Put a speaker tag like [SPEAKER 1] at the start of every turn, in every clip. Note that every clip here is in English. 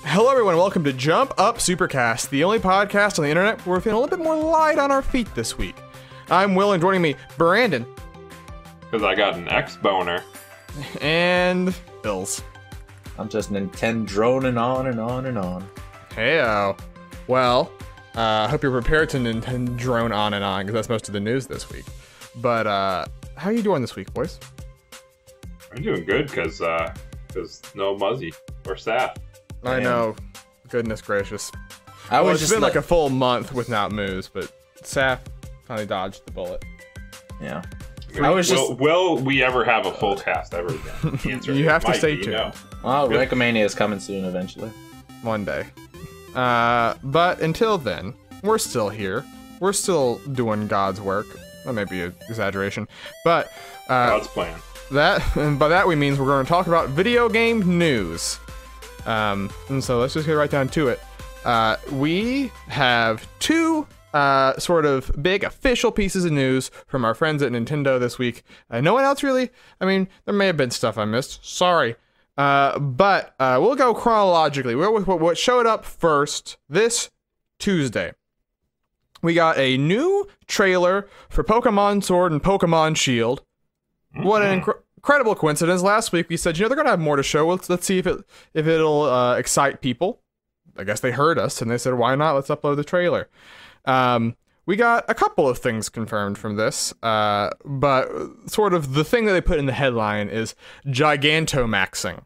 [SPEAKER 1] Hello everyone, welcome to Jump Up Supercast, the only podcast on the internet where we're feeling a little bit more light on our feet this week. I'm Will, and joining me, Brandon.
[SPEAKER 2] Because I got an X-boner.
[SPEAKER 1] And Bills.
[SPEAKER 3] I'm just Nintendo droning on and on and on.
[SPEAKER 1] Heyo. Well, I hope you're prepared to Nintendo drone on and on, because that's most of the news this week. But, how are you doing this week, boys?
[SPEAKER 2] I'm doing good, because no Muzzy or Saf.
[SPEAKER 1] I know. Goodness gracious.
[SPEAKER 3] It's
[SPEAKER 1] been like a full month without Moose, but Saf finally dodged the bullet.
[SPEAKER 3] Yeah.
[SPEAKER 2] Will we ever have a full cast ever again?
[SPEAKER 1] You have to stay tuned.
[SPEAKER 2] No.
[SPEAKER 3] Well, Recomania is coming soon eventually.
[SPEAKER 1] One day. But until then, we're still here. We're still doing God's work. That may be an exaggeration. But
[SPEAKER 2] God's plan.
[SPEAKER 1] And by that we means we're going to talk about video game news. And so let's just get right down to it. We have two sort of big official pieces of news from our friends at Nintendo this week. No one else really. I mean, there may have been stuff I missed. Sorry. But we'll go chronologically. We'll go with what showed up first this Tuesday. We got a new trailer for Pokemon Sword and Pokemon Shield. What an incredible coincidence. Last week we said, they're gonna have more to show. Let's see if it'll excite people. I guess they heard us and they said, why not? Let's upload the trailer. We got a couple of things confirmed from this, but sort of the thing that they put in the headline is Gigantomaxing,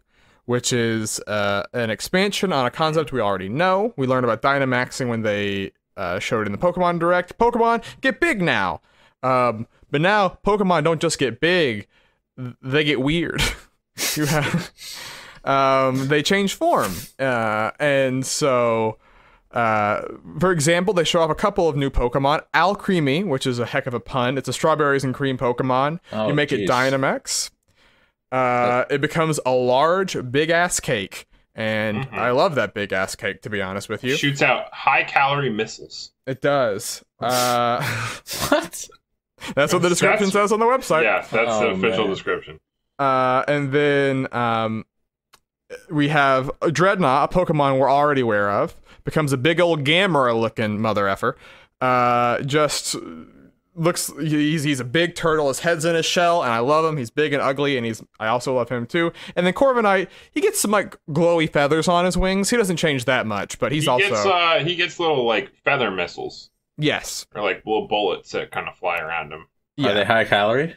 [SPEAKER 1] which is an expansion on a concept we already know. We learned about Dynamaxing when they showed it in the Pokemon Direct. Pokemon get big now. But now Pokemon don't just get big, they get weird. You have they change form. And so for example, they show off a couple of new Pokemon. Alcremie, which is a heck of a pun. It's a strawberries and cream Pokemon. You make it Dynamax. It becomes a large, big-ass cake. And I love that big-ass cake, to be honest with you.
[SPEAKER 2] Shoots out high-calorie missiles.
[SPEAKER 1] It does.
[SPEAKER 3] What?
[SPEAKER 1] That's what the description says on the website.
[SPEAKER 2] Yeah, that's the official description.
[SPEAKER 1] And then we have Dreadnought, a Pokemon we're already aware of. Becomes a big old Gamera-looking mother effer. Just looks, he's a big turtle. His head's in his shell, and I love him. He's big and ugly, and I also love him too. And then Corviknight, he gets some like glowy feathers on his wings. He doesn't change that much, but he
[SPEAKER 2] gets little like feather missiles.
[SPEAKER 1] Yes.
[SPEAKER 2] Or like little bullets that kind of fly around him.
[SPEAKER 3] Yeah. Are they high calorie?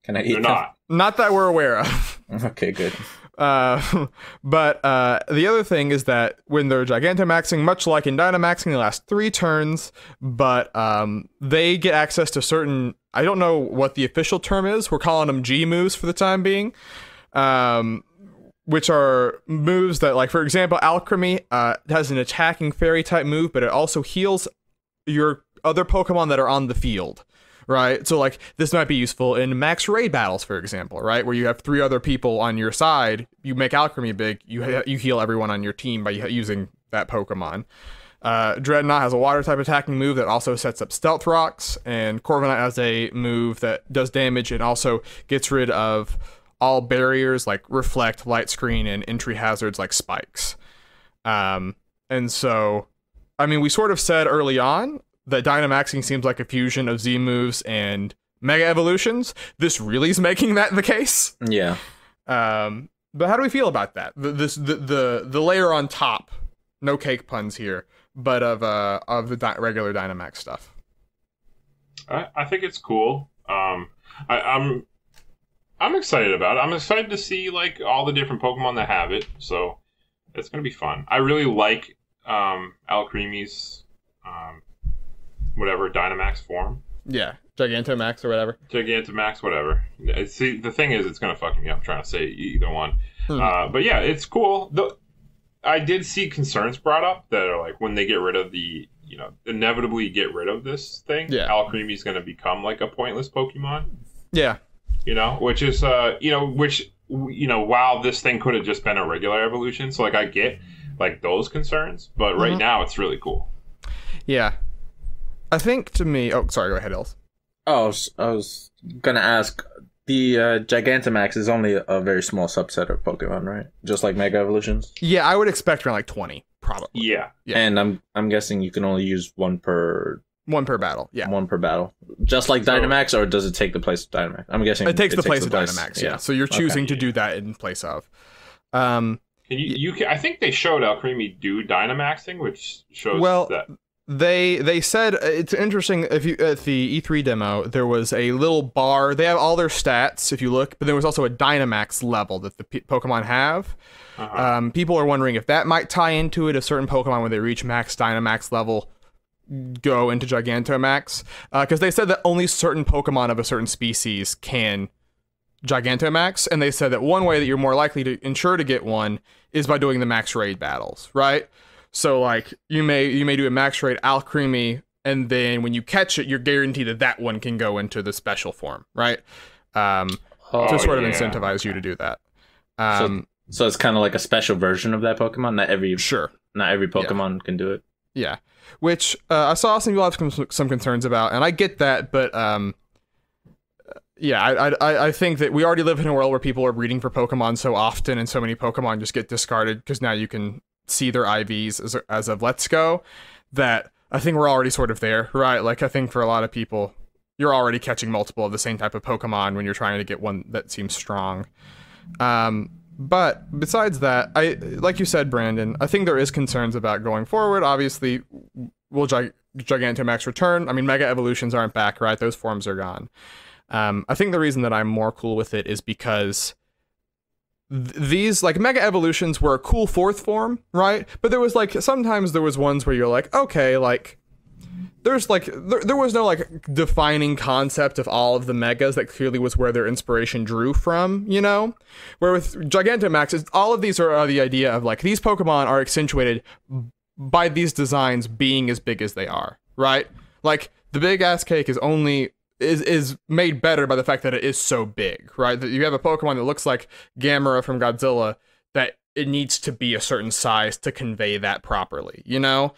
[SPEAKER 3] Can I eat them?
[SPEAKER 1] Not that we're aware of.
[SPEAKER 3] Okay, good.
[SPEAKER 1] But the other thing is that when they're Gigantamaxing, much like in Dynamaxing, they last 3 turns, but they get access to certain, I don't know what the official term is, we're calling them G moves for the time being, which are moves that, like, for example, Alcremie has an attacking fairy type move, but it also heals your other Pokemon that are on the field. Right, so like this might be useful in max raid battles, for example, right, where you have 3 other people on your side. You make Alcremie big, you heal everyone on your team by using that Pokemon. Dreadnought has a water type attacking move that also sets up Stealth Rocks, and Corviknight has a move that does damage and also gets rid of all barriers like Reflect, Light Screen, and entry hazards like spikes. And so, I mean, we sort of said early on that Dynamaxing seems like a fusion of Z moves and Mega Evolutions. This really is making that the case.
[SPEAKER 3] Yeah.
[SPEAKER 1] But how do we feel about that? The layer on top, no cake puns here, but of the regular Dynamax stuff.
[SPEAKER 2] I think it's cool. I'm excited about it. I'm excited to see like all the different Pokemon that have it. So it's gonna be fun. I really like Alcremie's whatever Dynamax form.
[SPEAKER 1] Yeah, Gigantamax or whatever.
[SPEAKER 2] Gigantamax, whatever. See, the thing is, it's gonna fuck me up trying to say either one. But yeah, it's cool. I did see concerns brought up that are like when they get rid of inevitably get rid of this thing. Yeah, Alcremie's gonna become like a pointless Pokemon.
[SPEAKER 1] Yeah.
[SPEAKER 2] Which is while this thing could have just been a regular evolution, so like I get like those concerns, but right now it's really cool.
[SPEAKER 1] Yeah. I think to me... Oh, sorry, go ahead, Els.
[SPEAKER 3] Oh, I was going to ask, The Gigantamax is only a very small subset of Pokemon, right? Just like Mega Evolutions.
[SPEAKER 1] Yeah, I would expect around like 20, probably.
[SPEAKER 2] Yeah.
[SPEAKER 3] And I'm guessing you can only use one per
[SPEAKER 1] battle. Yeah.
[SPEAKER 3] One per battle. Just like Dynamax, or does it take the place of Dynamax? I'm guessing
[SPEAKER 1] it takes the place of Dynamax. Yeah. So you're choosing to do that in place of.
[SPEAKER 2] I think they showed Alcremie do Dynamaxing, which shows that.
[SPEAKER 1] They said it's interesting. If you at the E3 demo, there was a little bar. They have all their stats if you look, but there was also a Dynamax level that the Pokemon have. People are wondering if that might tie into it. If certain Pokemon, when they reach max Dynamax level, go into Gigantamax, because they said that only certain Pokemon of a certain species can Gigantamax, and they said that one way that you're more likely to ensure to get one is by doing the max raid battles, right? So like you may do a max raid Alcremie, and then when you catch it, you're guaranteed that one can go into the special form, right? To sort of incentivize you to do that.
[SPEAKER 3] So it's kind of like a special version of that Pokemon. Not every Pokemon can do it.
[SPEAKER 1] Yeah, which I saw some people have some concerns about, and I get that, but yeah, I think that we already live in a world where people are breeding for Pokemon so often, and so many Pokemon just get discarded because now you can see their IVs as of Let's Go, that I think we're already sort of there, right? Like, I think for a lot of people, you're already catching multiple of the same type of Pokemon when you're trying to get one that seems strong. But besides that, like you said, Brandon, I think there is concerns about going forward. Obviously, will Gigantamax return? I mean, Mega Evolutions aren't back, right? Those forms are gone. I think the reason that I'm more cool with it is because these like Mega Evolutions were a cool fourth form, right? But there was like sometimes there was ones where you're like, okay, like there's like there was no like defining concept of all of the megas that clearly was where their inspiration drew from, you know? Where with Gigantamax, all of these are the idea of like these Pokemon are accentuated by these designs being as big as they are, right? Like the big ass cake is made better by the fact that it is so big, right? That you have a Pokemon that looks like Gamera from Godzilla, that it needs to be a certain size to convey that properly, you know?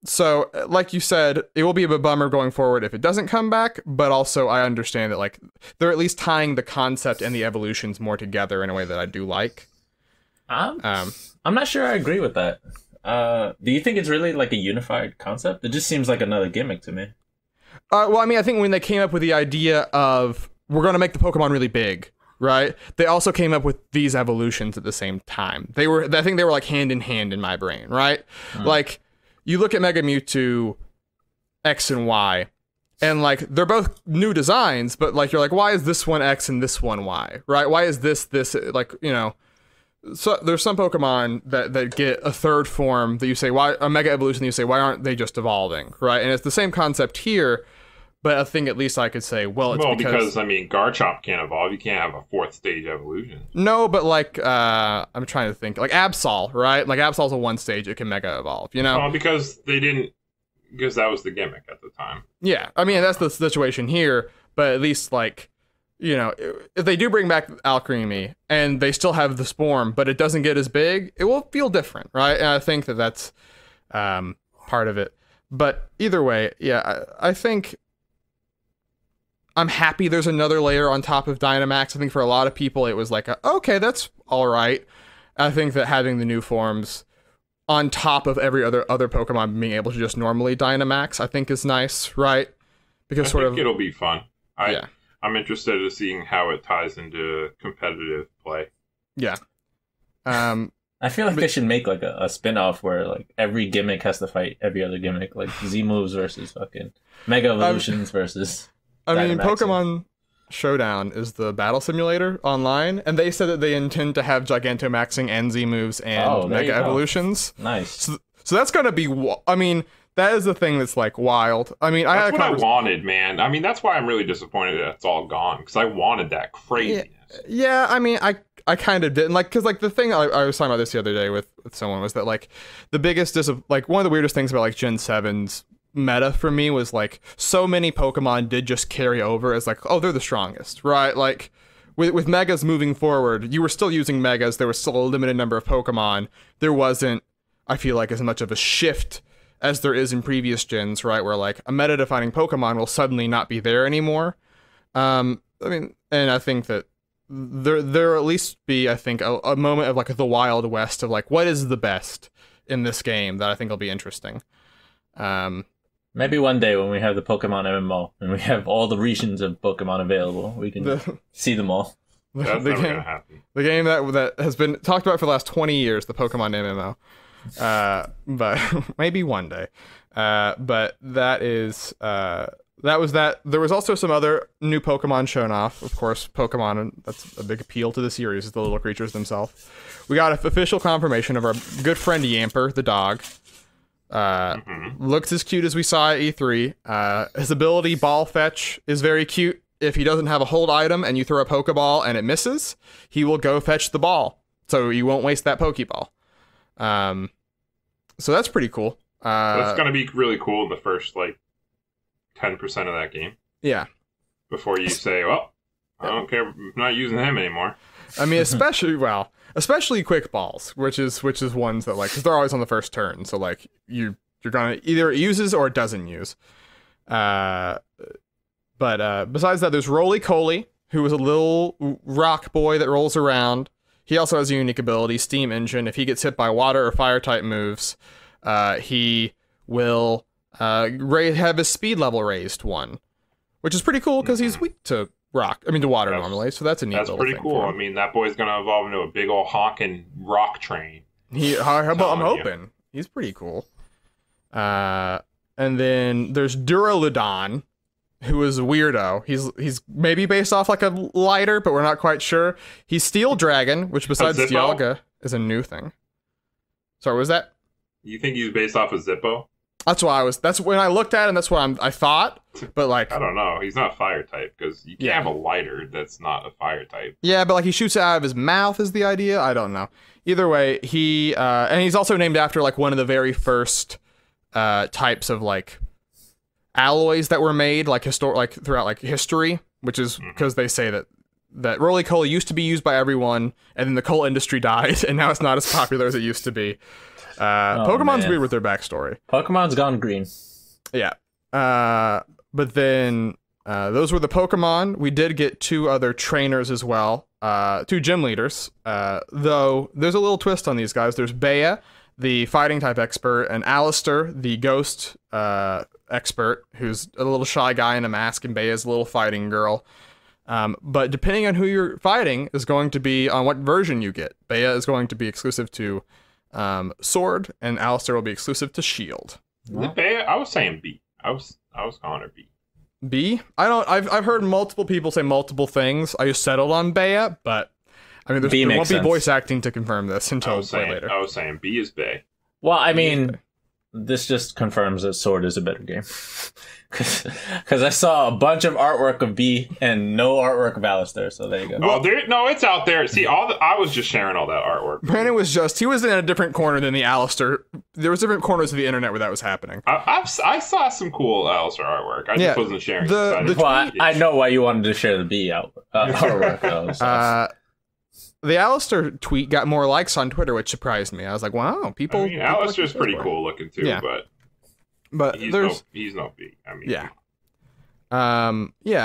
[SPEAKER 1] So, like you said, it will be a bit bummer going forward if it doesn't come back, but also I understand that like they're at least tying the concept and the evolutions more together in a way that I do like.
[SPEAKER 3] I'm not sure I agree with that. Do you think it's really like a unified concept? It just seems like another gimmick to me.
[SPEAKER 1] Well, I mean, I think when they came up with the idea of we're going to make the Pokemon really big, right? They also came up with these evolutions at the same time. I think they were like hand in hand in my brain, right? Like you look at Mega Mewtwo X and Y, and like they're both new designs, but like you're like, why is this one X and this one Y, right? Why is this like, you know? So there's some Pokemon that get a third form that you say, why a Mega Evolution that you say, why aren't they just evolving, right? And it's the same concept here, but I think at least I could say, well, it's because I mean,
[SPEAKER 2] Garchomp can't evolve. You can't have a fourth stage evolution.
[SPEAKER 1] No, but like I'm trying to think, like Absol, right? Like Absol's a one stage, it can Mega Evolve, you know?
[SPEAKER 2] Well, because that was the gimmick at the time.
[SPEAKER 1] Yeah, I mean that's the situation here, but at least like, you know, if they do bring back Alcremie and they still have the Sporm, but it doesn't get as big, it will feel different, right? And I think that's part of it. But either way, yeah, I think I'm happy there's another layer on top of Dynamax. I think for a lot of people, it was like, okay, that's all right. I think that having the new forms on top of every other Pokemon being able to just normally Dynamax, I think is nice, right? Because
[SPEAKER 2] I think it'll be fun. I'm interested in seeing how it ties into competitive play.
[SPEAKER 1] Yeah.
[SPEAKER 3] I feel like they should make like a spin-off where like every gimmick has to fight every other gimmick, like Z moves versus fucking Mega Evolutions versus
[SPEAKER 1] I mean, Pokemon Showdown is the battle simulator online, and they said that they intend to have Gigantamaxing and Z moves and Mega Evolutions.
[SPEAKER 3] Nice.
[SPEAKER 1] So that's gonna be. I mean, that is the thing that's like wild. I mean,
[SPEAKER 2] that's what I wanted, man. I mean, that's why I'm really disappointed that it's all gone, because I wanted that craziness.
[SPEAKER 1] Yeah. I mean, I kind of didn't like, because like the thing I was talking about this the other day with someone was that like the biggest like one of the weirdest things about like Gen 7's meta for me was like so many Pokemon did just carry over as like, oh, they're the strongest, right? Like with Megas moving forward, you were still using Megas, there was still a limited number of Pokemon. There wasn't, I feel like, as much of a shift as there is in previous gens, right? Where like a meta defining Pokemon will suddenly not be there anymore. I mean, and I think that there'll at least be, I think, a moment of like the Wild West of like what is the best in this game that I think will be interesting.
[SPEAKER 3] Maybe one day when we have the Pokemon MMO and we have all the regions of Pokemon available, we can see them all.
[SPEAKER 2] That's never gonna happen.
[SPEAKER 1] The game that has been talked about for the last 20 years, the Pokemon MMO. But maybe one day. But that is that was that. There was also some other new Pokemon shown off. Of course, Pokemon, and that's a big appeal to the series, is the little creatures themselves. We got official confirmation of our good friend Yamper, the dog. Looks as cute as we saw at E3. His ability, Ball Fetch, is very cute. If he doesn't have a hold item and you throw a Pokeball and it misses, he will go fetch the ball. So you won't waste that Pokeball. So that's pretty cool.
[SPEAKER 2] That's going to be really cool in the first, like, 10% of that game.
[SPEAKER 1] Yeah.
[SPEAKER 2] Before you say, well, I don't care, I'm not using him anymore.
[SPEAKER 1] I mean, especially quick balls, which is ones that, like, because they're always on the first turn. So, like, you're going to either it uses or it doesn't use. But besides that, there's Roly-Coly, who is a little rock boy that rolls around. He also has a unique ability, Steam Engine. If he gets hit by water or fire type moves, he will have his speed level raised 1, which is pretty cool because he's weak to to water normally. So that's a neat little thing. That's pretty cool.
[SPEAKER 2] I mean, that boy's gonna evolve into a big old honking rock train.
[SPEAKER 1] I'm hoping he's pretty cool. And then there's Duraludon, who is a weirdo. He's maybe based off like a lighter, but we're not quite sure. He's Steel Dragon, which besides Dialga is a new thing. Sorry, what was that?
[SPEAKER 2] You think he's based off of Zippo?
[SPEAKER 1] That's when I looked at him, that's what I thought. But like,
[SPEAKER 2] I don't know. He's not fire type because you can't have a lighter that's not a fire type.
[SPEAKER 1] Yeah, but like he shoots it out of his mouth is the idea. I don't know. Either way, he and he's also named after like one of the very first types of like alloys that were made like throughout like history, which is because they say that Roly-Coly used to be used by everyone, and then the coal industry died, and now it's not as popular as it used to be. Pokemon's weird with their backstory.
[SPEAKER 3] Pokemon's gone green.
[SPEAKER 1] Yeah. But then those were the Pokemon. We did get 2 other trainers as well. 2 gym leaders. Though there's a little twist on these guys. There's Bea, the fighting type expert, and Alistair, the ghost expert, who's a little shy guy in a mask, and Bea's a little fighting girl. But depending on who you're fighting is going to be on what version you get. Bea is going to be exclusive to Sword, and Alistair will be exclusive to Shield.
[SPEAKER 2] Bea? I was saying B. I was calling her B.
[SPEAKER 1] B? I've heard multiple people say multiple things. I just settled on Bea, but I mean there won't be voice acting to confirm this until later.
[SPEAKER 2] I was saying B is Bea.
[SPEAKER 3] Well, I mean, this just confirms that Sword is a better game. Because I saw a bunch of artwork of B and no artwork of Alistair, so there you go.
[SPEAKER 2] Oh, no, it's out there. See, I was just sharing all that artwork.
[SPEAKER 1] Brandon was in a different corner than the Alistair. There was different corners of the internet where that was happening.
[SPEAKER 2] I saw some cool Alistair artwork. I just wasn't sharing it.
[SPEAKER 3] I know why you wanted to share the B artwork, though. So.
[SPEAKER 1] The Alistair tweet got more likes on Twitter, which surprised me. I was like, wow, people... I mean,
[SPEAKER 2] Alistair's pretty cool looking, too,
[SPEAKER 1] but
[SPEAKER 2] he's no B. I mean,
[SPEAKER 1] yeah.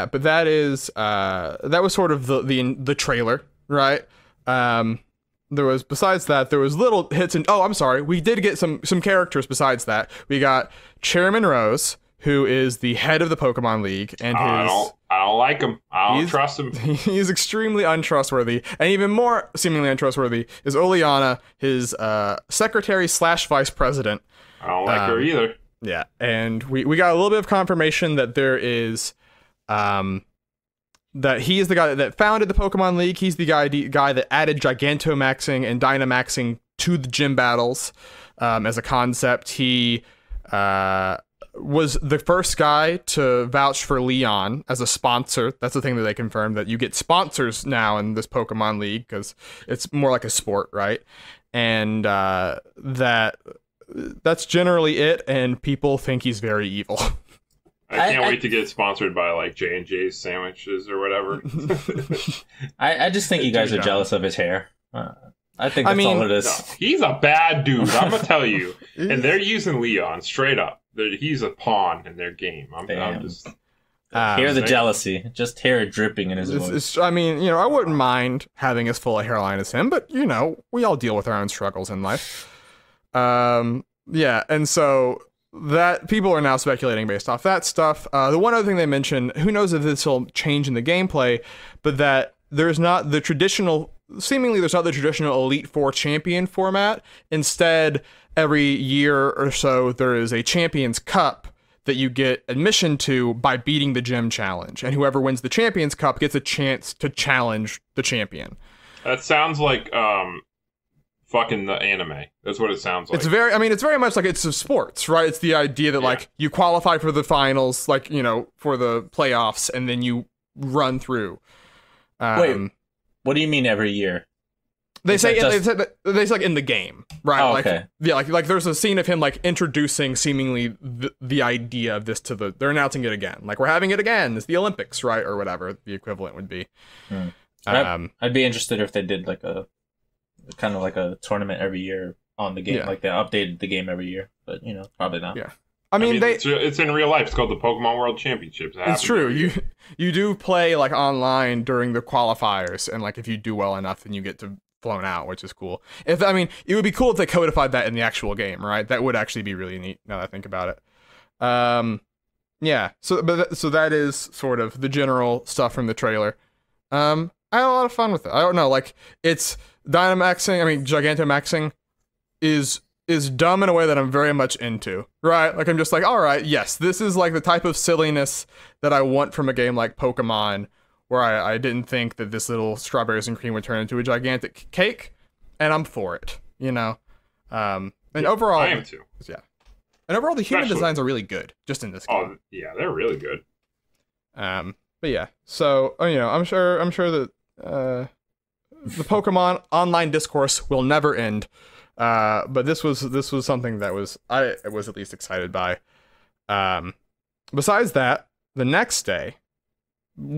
[SPEAKER 1] But that is that was sort of the trailer, right? There was besides that there was little hits and I'm sorry, we did get some characters besides that. We got Chairman Rose, who is the head of the Pokemon League, and
[SPEAKER 2] I don't like him. I don't trust him.
[SPEAKER 1] He's extremely untrustworthy, and even more seemingly untrustworthy is Oleana, his secretary / vice president.
[SPEAKER 2] I don't like her either.
[SPEAKER 1] Yeah, and we got a little bit of confirmation that there is, that he is the guy that founded the Pokemon League. He's the guy that added Gigantamaxing and Dynamaxing to the gym battles as a concept. He was the first guy to vouch for Leon as a sponsor. That's the thing that they confirmed, that you get sponsors now in this Pokemon League because it's more like a sport, right? And that's generally it, and people think he's very evil.
[SPEAKER 2] I can't wait to get sponsored by like J&J's sandwiches or whatever.
[SPEAKER 3] I just think you guys are jealous of his hair. I think that's all it is.
[SPEAKER 2] No, he's a bad dude, I'm gonna tell you. And they're using Leon straight up. He's a pawn in their game. I'm just.
[SPEAKER 3] Hear the jealousy. Just hear it dripping in his voice.
[SPEAKER 1] I mean, I wouldn't mind having as full a hairline as him, but, we all deal with our own struggles in life. Yeah, and so that people are now speculating based off that stuff. The one other thing they mentioned, who knows if this will change in the gameplay, but that there's not the traditional Elite Four champion format. Instead, every year or so, there is a Champions Cup that you get admission to by beating the gym challenge, and whoever wins the Champions Cup gets a chance to challenge the champion.
[SPEAKER 2] That sounds like fucking the anime. That's what it sounds like.
[SPEAKER 1] It's very much like it's sports, right? It's the idea that like you qualify for the finals, like for the playoffs, and then you run through.
[SPEAKER 3] Wait, what do you mean every year?
[SPEAKER 1] They say like in the game, right?
[SPEAKER 3] Oh, okay.
[SPEAKER 1] Like there's a scene of him like introducing seemingly the idea of this to they're announcing it again. Like, we're having it again. It's the Olympics, right? Or whatever the equivalent would be.
[SPEAKER 3] I'd be interested if they did like a kind of like a tournament every year on the game, like they updated the game every year, but probably not.
[SPEAKER 1] Yeah.
[SPEAKER 2] I mean, it's in real life. It's called the Pokemon World Championships.
[SPEAKER 1] It's true. You do play like online during the qualifiers, and like if you do well enough, then you get to flown out, which is cool. It would be cool if they codified that in the actual game, right? That would actually be really neat now that I think about it. Yeah. So that is sort of the general stuff from the trailer. I had a lot of fun with it. I don't know, like it's Gigantamaxing is dumb in a way that I'm very much into, right? Like, I'm just like, all right, yes, this is like the type of silliness that I want from a game like Pokemon, where I didn't think that this little strawberries and cream would turn into a gigantic cake, and I'm for it, And overall,
[SPEAKER 2] I am too.
[SPEAKER 1] Yeah. And overall, the human designs are really good, just in this game.
[SPEAKER 2] Oh, yeah, they're really good.
[SPEAKER 1] But yeah, so I'm sure that the Pokemon online discourse will never end. But this was something that I was at least excited by. Besides that, the next day,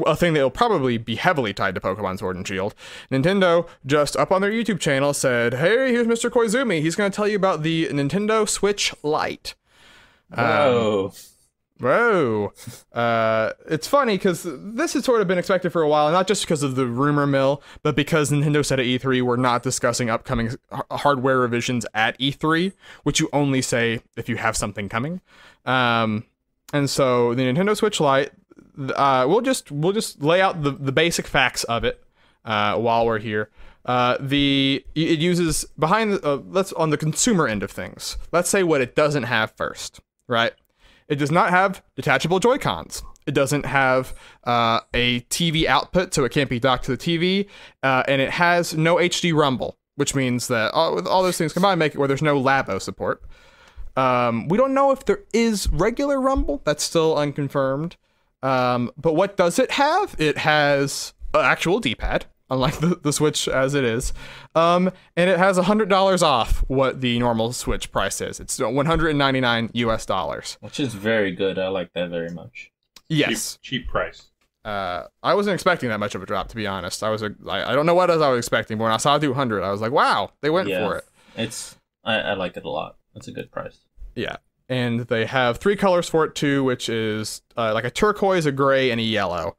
[SPEAKER 1] a thing that will probably be heavily tied to Pokemon Sword and Shield, Nintendo just up on their YouTube channel said, "Hey, here's Mr. Koizumi. He's going to tell you about the Nintendo Switch Lite."
[SPEAKER 3] Whoa.
[SPEAKER 1] It's funny because this had sort of been expected for a while, not just because of the rumor mill, but because Nintendo said at E3 we're not discussing upcoming hardware revisions at E3, which you only say if you have something coming. And so the Nintendo Switch Lite, we'll just lay out the basic facts of it while we're here. It uses let's on the consumer end of things. Let's say what it doesn't have first, right? It does not have detachable Joy-Cons. It doesn't have a TV output, so it can't be docked to the TV, and it has no HD rumble, which means that with all those things combined, make it where there's no Labo support. We don't know if there is regular rumble. That's still unconfirmed. But what does it have? It has an actual D-pad, unlike the Switch as it is. And it has $100 off what the normal Switch price is. It's $199 US.
[SPEAKER 3] Which is very good. I like that very much.
[SPEAKER 1] Yes.
[SPEAKER 2] Cheap price.
[SPEAKER 1] I wasn't expecting that much of a drop, to be honest. I don't know what else I was expecting, but when I saw it do 100, I was like, wow, they went for it.
[SPEAKER 3] I like it a lot. It's a good price.
[SPEAKER 1] Yeah. And they have 3 colors for it too, which is like a turquoise, a gray, and a yellow.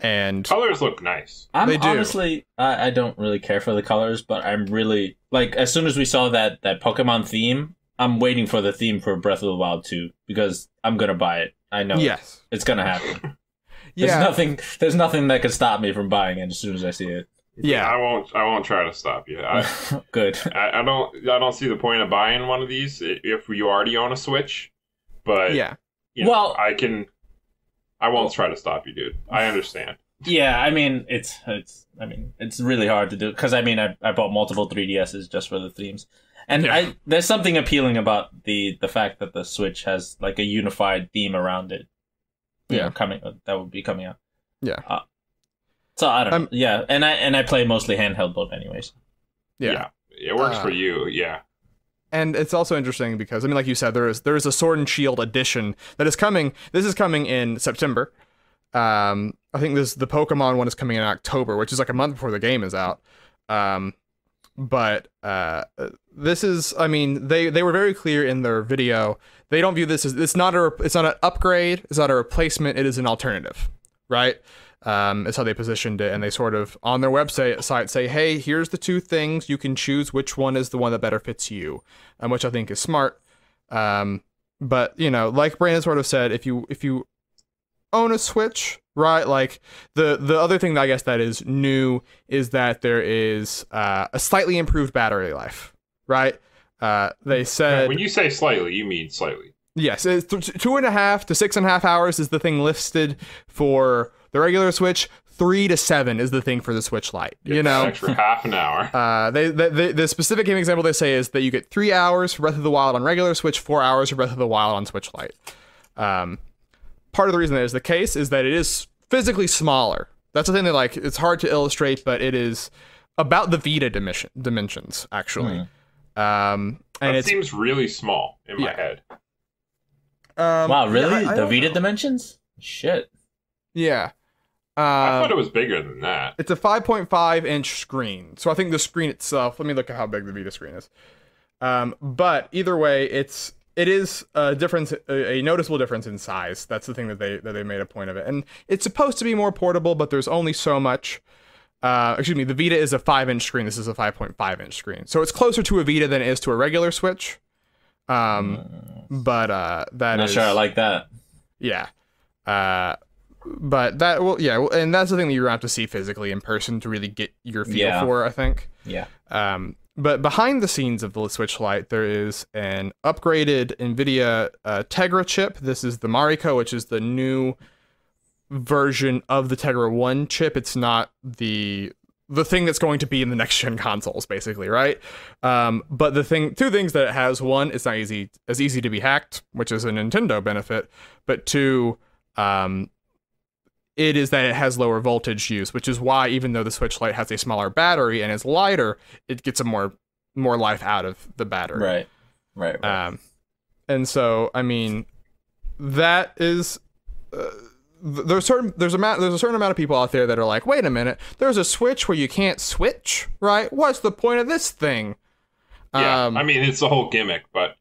[SPEAKER 1] And
[SPEAKER 2] colors look nice.
[SPEAKER 3] Honestly, I don't really care for the colors, but I'm really like, as soon as we saw that Pokemon theme, I'm waiting for the theme for Breath of the Wild 2 because I'm gonna buy it. I know.
[SPEAKER 1] Yes,
[SPEAKER 3] it's gonna happen. There's nothing that can stop me from buying it as soon as I see it.
[SPEAKER 1] Yeah,
[SPEAKER 2] I won't try to stop you.
[SPEAKER 3] Good.
[SPEAKER 2] I don't see the point of buying one of these if you already own a Switch. But
[SPEAKER 1] yeah,
[SPEAKER 2] I won't try to stop you, dude. I understand.
[SPEAKER 3] Yeah, I mean it's really hard to do because I bought multiple 3DSs just for the themes, and there's something appealing about the fact that the Switch has like a unified theme around it. That would be coming out.
[SPEAKER 1] Yeah.
[SPEAKER 3] So I don't know. Yeah, and I play mostly handheld mode anyways.
[SPEAKER 2] Yeah. It works for you. Yeah.
[SPEAKER 1] And it's also interesting because, like you said, there is a Sword and Shield edition that is coming. This is coming in September. I think the Pokemon one is coming in October, which is like a month before the game is out. but this is, I mean, they were very clear in their video. They don't view this as, it's not an upgrade, it's not a replacement, it is an alternative, right? Is how they positioned it, and they sort of on their website say, hey, here's the two things, you can choose which one is the one that better fits you, which I think is smart. But you know, like Brandon sort of said, if you own a Switch, right, like the other thing that I guess that is new is that there is a slightly improved battery life, right? They said,
[SPEAKER 2] when you say slightly, you mean slightly.
[SPEAKER 1] Yes, it's 2.5 to 6.5 hours is the thing listed for the regular Switch. 3 to 7 is the thing for the Switch Lite. You know,
[SPEAKER 2] extra half an hour.
[SPEAKER 1] The specific game example they say is that you get 3 hours for Breath of the Wild on regular Switch, 4 hours for Breath of the Wild on Switch Lite. Part of the reason that is the case is that it is physically smaller. That's the thing that, like, it's hard to illustrate, but it is about the Vita dimensions actually. And
[SPEAKER 2] it seems really small in my head.
[SPEAKER 3] Wow, really?
[SPEAKER 1] Yeah,
[SPEAKER 3] the Vita dimensions? Shit.
[SPEAKER 1] Yeah.
[SPEAKER 2] I thought it was bigger than that.
[SPEAKER 1] It's a 5.5 inch screen. So I think the screen itself, let me look at how big the Vita screen is. But either way, it is a difference, a noticeable difference in size. That's the thing that they made a point of it. And it's supposed to be more portable, but there's only so much. Excuse me, the Vita is a 5-inch screen. This is a 5.5 inch screen. So it's closer to a Vita than it is to a regular Switch. But that
[SPEAKER 3] not sure I like that.
[SPEAKER 1] Yeah. But that, well, yeah, and that's the thing that you're gonna have to see physically in person to really get your feel for, I think.
[SPEAKER 3] Yeah.
[SPEAKER 1] But behind the scenes of the Switch Lite, there is an upgraded NVIDIA Tegra chip. This is the Mariko, which is the new version of the Tegra 1 chip. It's not the thing that's going to be in the next gen consoles, basically, right? But two things that it has: one, it's not as easy to be hacked, which is a Nintendo benefit. But two, it is that it has lower voltage use, which is why even though the Switch Lite has a smaller battery and is lighter, it gets a more life out of the battery.
[SPEAKER 3] Right.
[SPEAKER 1] And so, I mean, that is. There's a certain amount of people out there that are like, wait a minute, there's a Switch where you can't switch, right? What's the point of this thing?
[SPEAKER 2] Yeah, I mean, it's the whole gimmick, but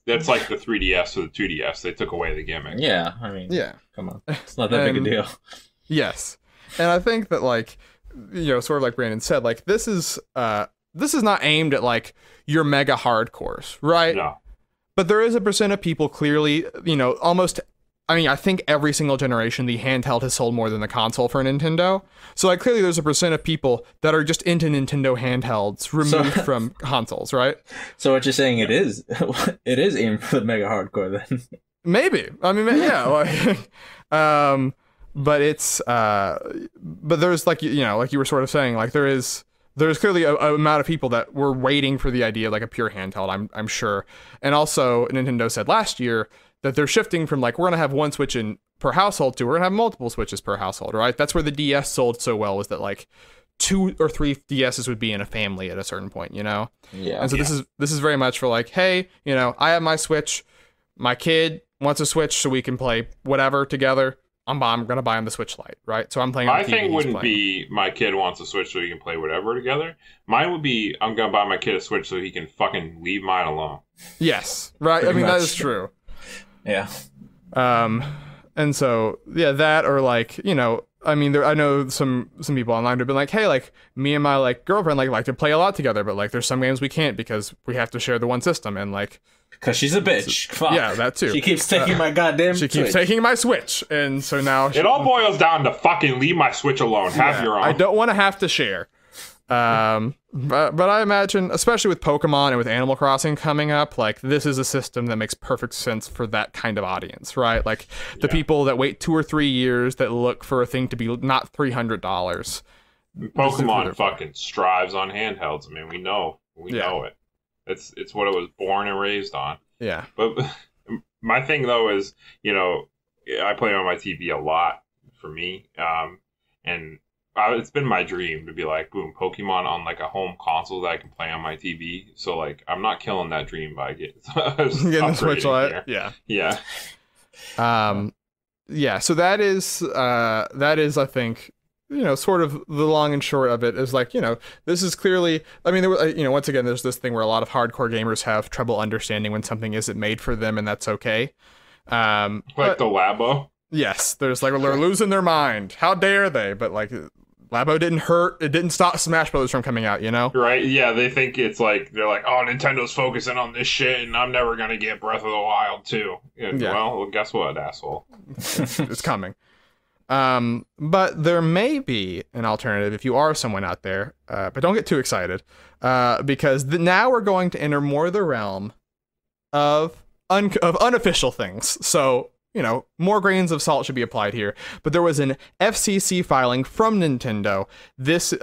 [SPEAKER 2] that's like the 3DS or the 2DS. They took away the gimmick.
[SPEAKER 3] Yeah, I mean,
[SPEAKER 1] yeah,
[SPEAKER 3] come on, it's not that big a deal.
[SPEAKER 1] Yes, and I think that, like, you know, sort of like Brandon said, like this is not aimed at like your mega hardcores, right?
[SPEAKER 2] No,
[SPEAKER 1] but there is a percent of people clearly, you know, almost. I mean, I think every single generation, the handheld has sold more than the console for Nintendo. So, like, clearly there's a percent of people that are just into Nintendo handhelds removed from consoles, right?
[SPEAKER 3] So what you're saying, it is aimed for the mega hardcore then? Maybe.
[SPEAKER 1] I mean, yeah. Like, but it's, but there's, like, you know, like you were sort of saying, like, there's clearly a amount of people that were waiting for the idea of, like, a pure handheld, I'm sure. And also, Nintendo said last year that they're shifting from, like, we're going to have one Switch per household to we're going to have multiple Switches per household, right? That's where the DS sold so well, was that, like, 2 or 3 DSs would be in a family at a certain point, you know?
[SPEAKER 3] Yeah.
[SPEAKER 1] And so this is very much for, like, hey, you know, I have my Switch, my kid wants a Switch so we can play whatever together. I'm going to buy him the Switch Lite, right? So I'm playing on
[SPEAKER 2] my
[SPEAKER 1] the TV,
[SPEAKER 2] thing wouldn't be my kid wants a Switch so he can play whatever together. Mine would be I'm going to buy my kid a Switch so he can fucking leave mine alone.
[SPEAKER 1] Yes, right? I mean, that is true.
[SPEAKER 3] Yeah.
[SPEAKER 1] And so, yeah, that, or, like, you know, I mean, I know some people online have been like, hey, like, me and my, like, girlfriend like to play a lot together, but, like, there's some games we can't because we have to share the one system, and, like,
[SPEAKER 3] because she's a bitch. Fuck.
[SPEAKER 1] Yeah, that too.
[SPEAKER 3] She keeps taking my goddamn
[SPEAKER 1] She keeps
[SPEAKER 3] Switch.
[SPEAKER 1] taking my Switch, and so now
[SPEAKER 2] it all boils down to fucking leave my Switch alone. Have your own.
[SPEAKER 1] I don't want to have to share. But I imagine, especially with Pokemon and with Animal Crossing coming up, like, this is a system that makes perfect sense for that kind of audience, right? Like, the people that wait 2 or 3 years that look for a thing to be not $300.
[SPEAKER 2] Pokemon fucking strives on handhelds. I mean, we know it. It's what it was born and raised on.
[SPEAKER 1] Yeah.
[SPEAKER 2] But my thing though is, you know, I play on my TV a lot for me, and it's been my dream to be like, boom, Pokemon on, like, a home console that I can play on my TV. So, like, I'm not killing that dream by getting
[SPEAKER 1] the Switch Lite. Yeah.
[SPEAKER 2] Yeah.
[SPEAKER 1] Yeah. So that is I think, sort of the long and short of it is like, this is clearly, I mean, there was, once again, there's this thing where a lot of hardcore gamers have trouble understanding when something isn't made for them, and that's okay.
[SPEAKER 2] Like the Labo?
[SPEAKER 1] Yes, there's like, they're losing their mind. How dare they? But like, Labo didn't hurt. It didn't stop Smash Brothers from coming out,
[SPEAKER 2] Right, yeah, they think it's like, they're like, oh, Nintendo's focusing on this shit, and I'm never gonna get Breath of the Wild, too. And, well, guess what, asshole?
[SPEAKER 1] It's coming. But there may be an alternative if you are someone out there, but don't get too excited, because now we're going to enter more the realm of unofficial things. So, more grains of salt should be applied here. But there was an FCC filing from Nintendo. This,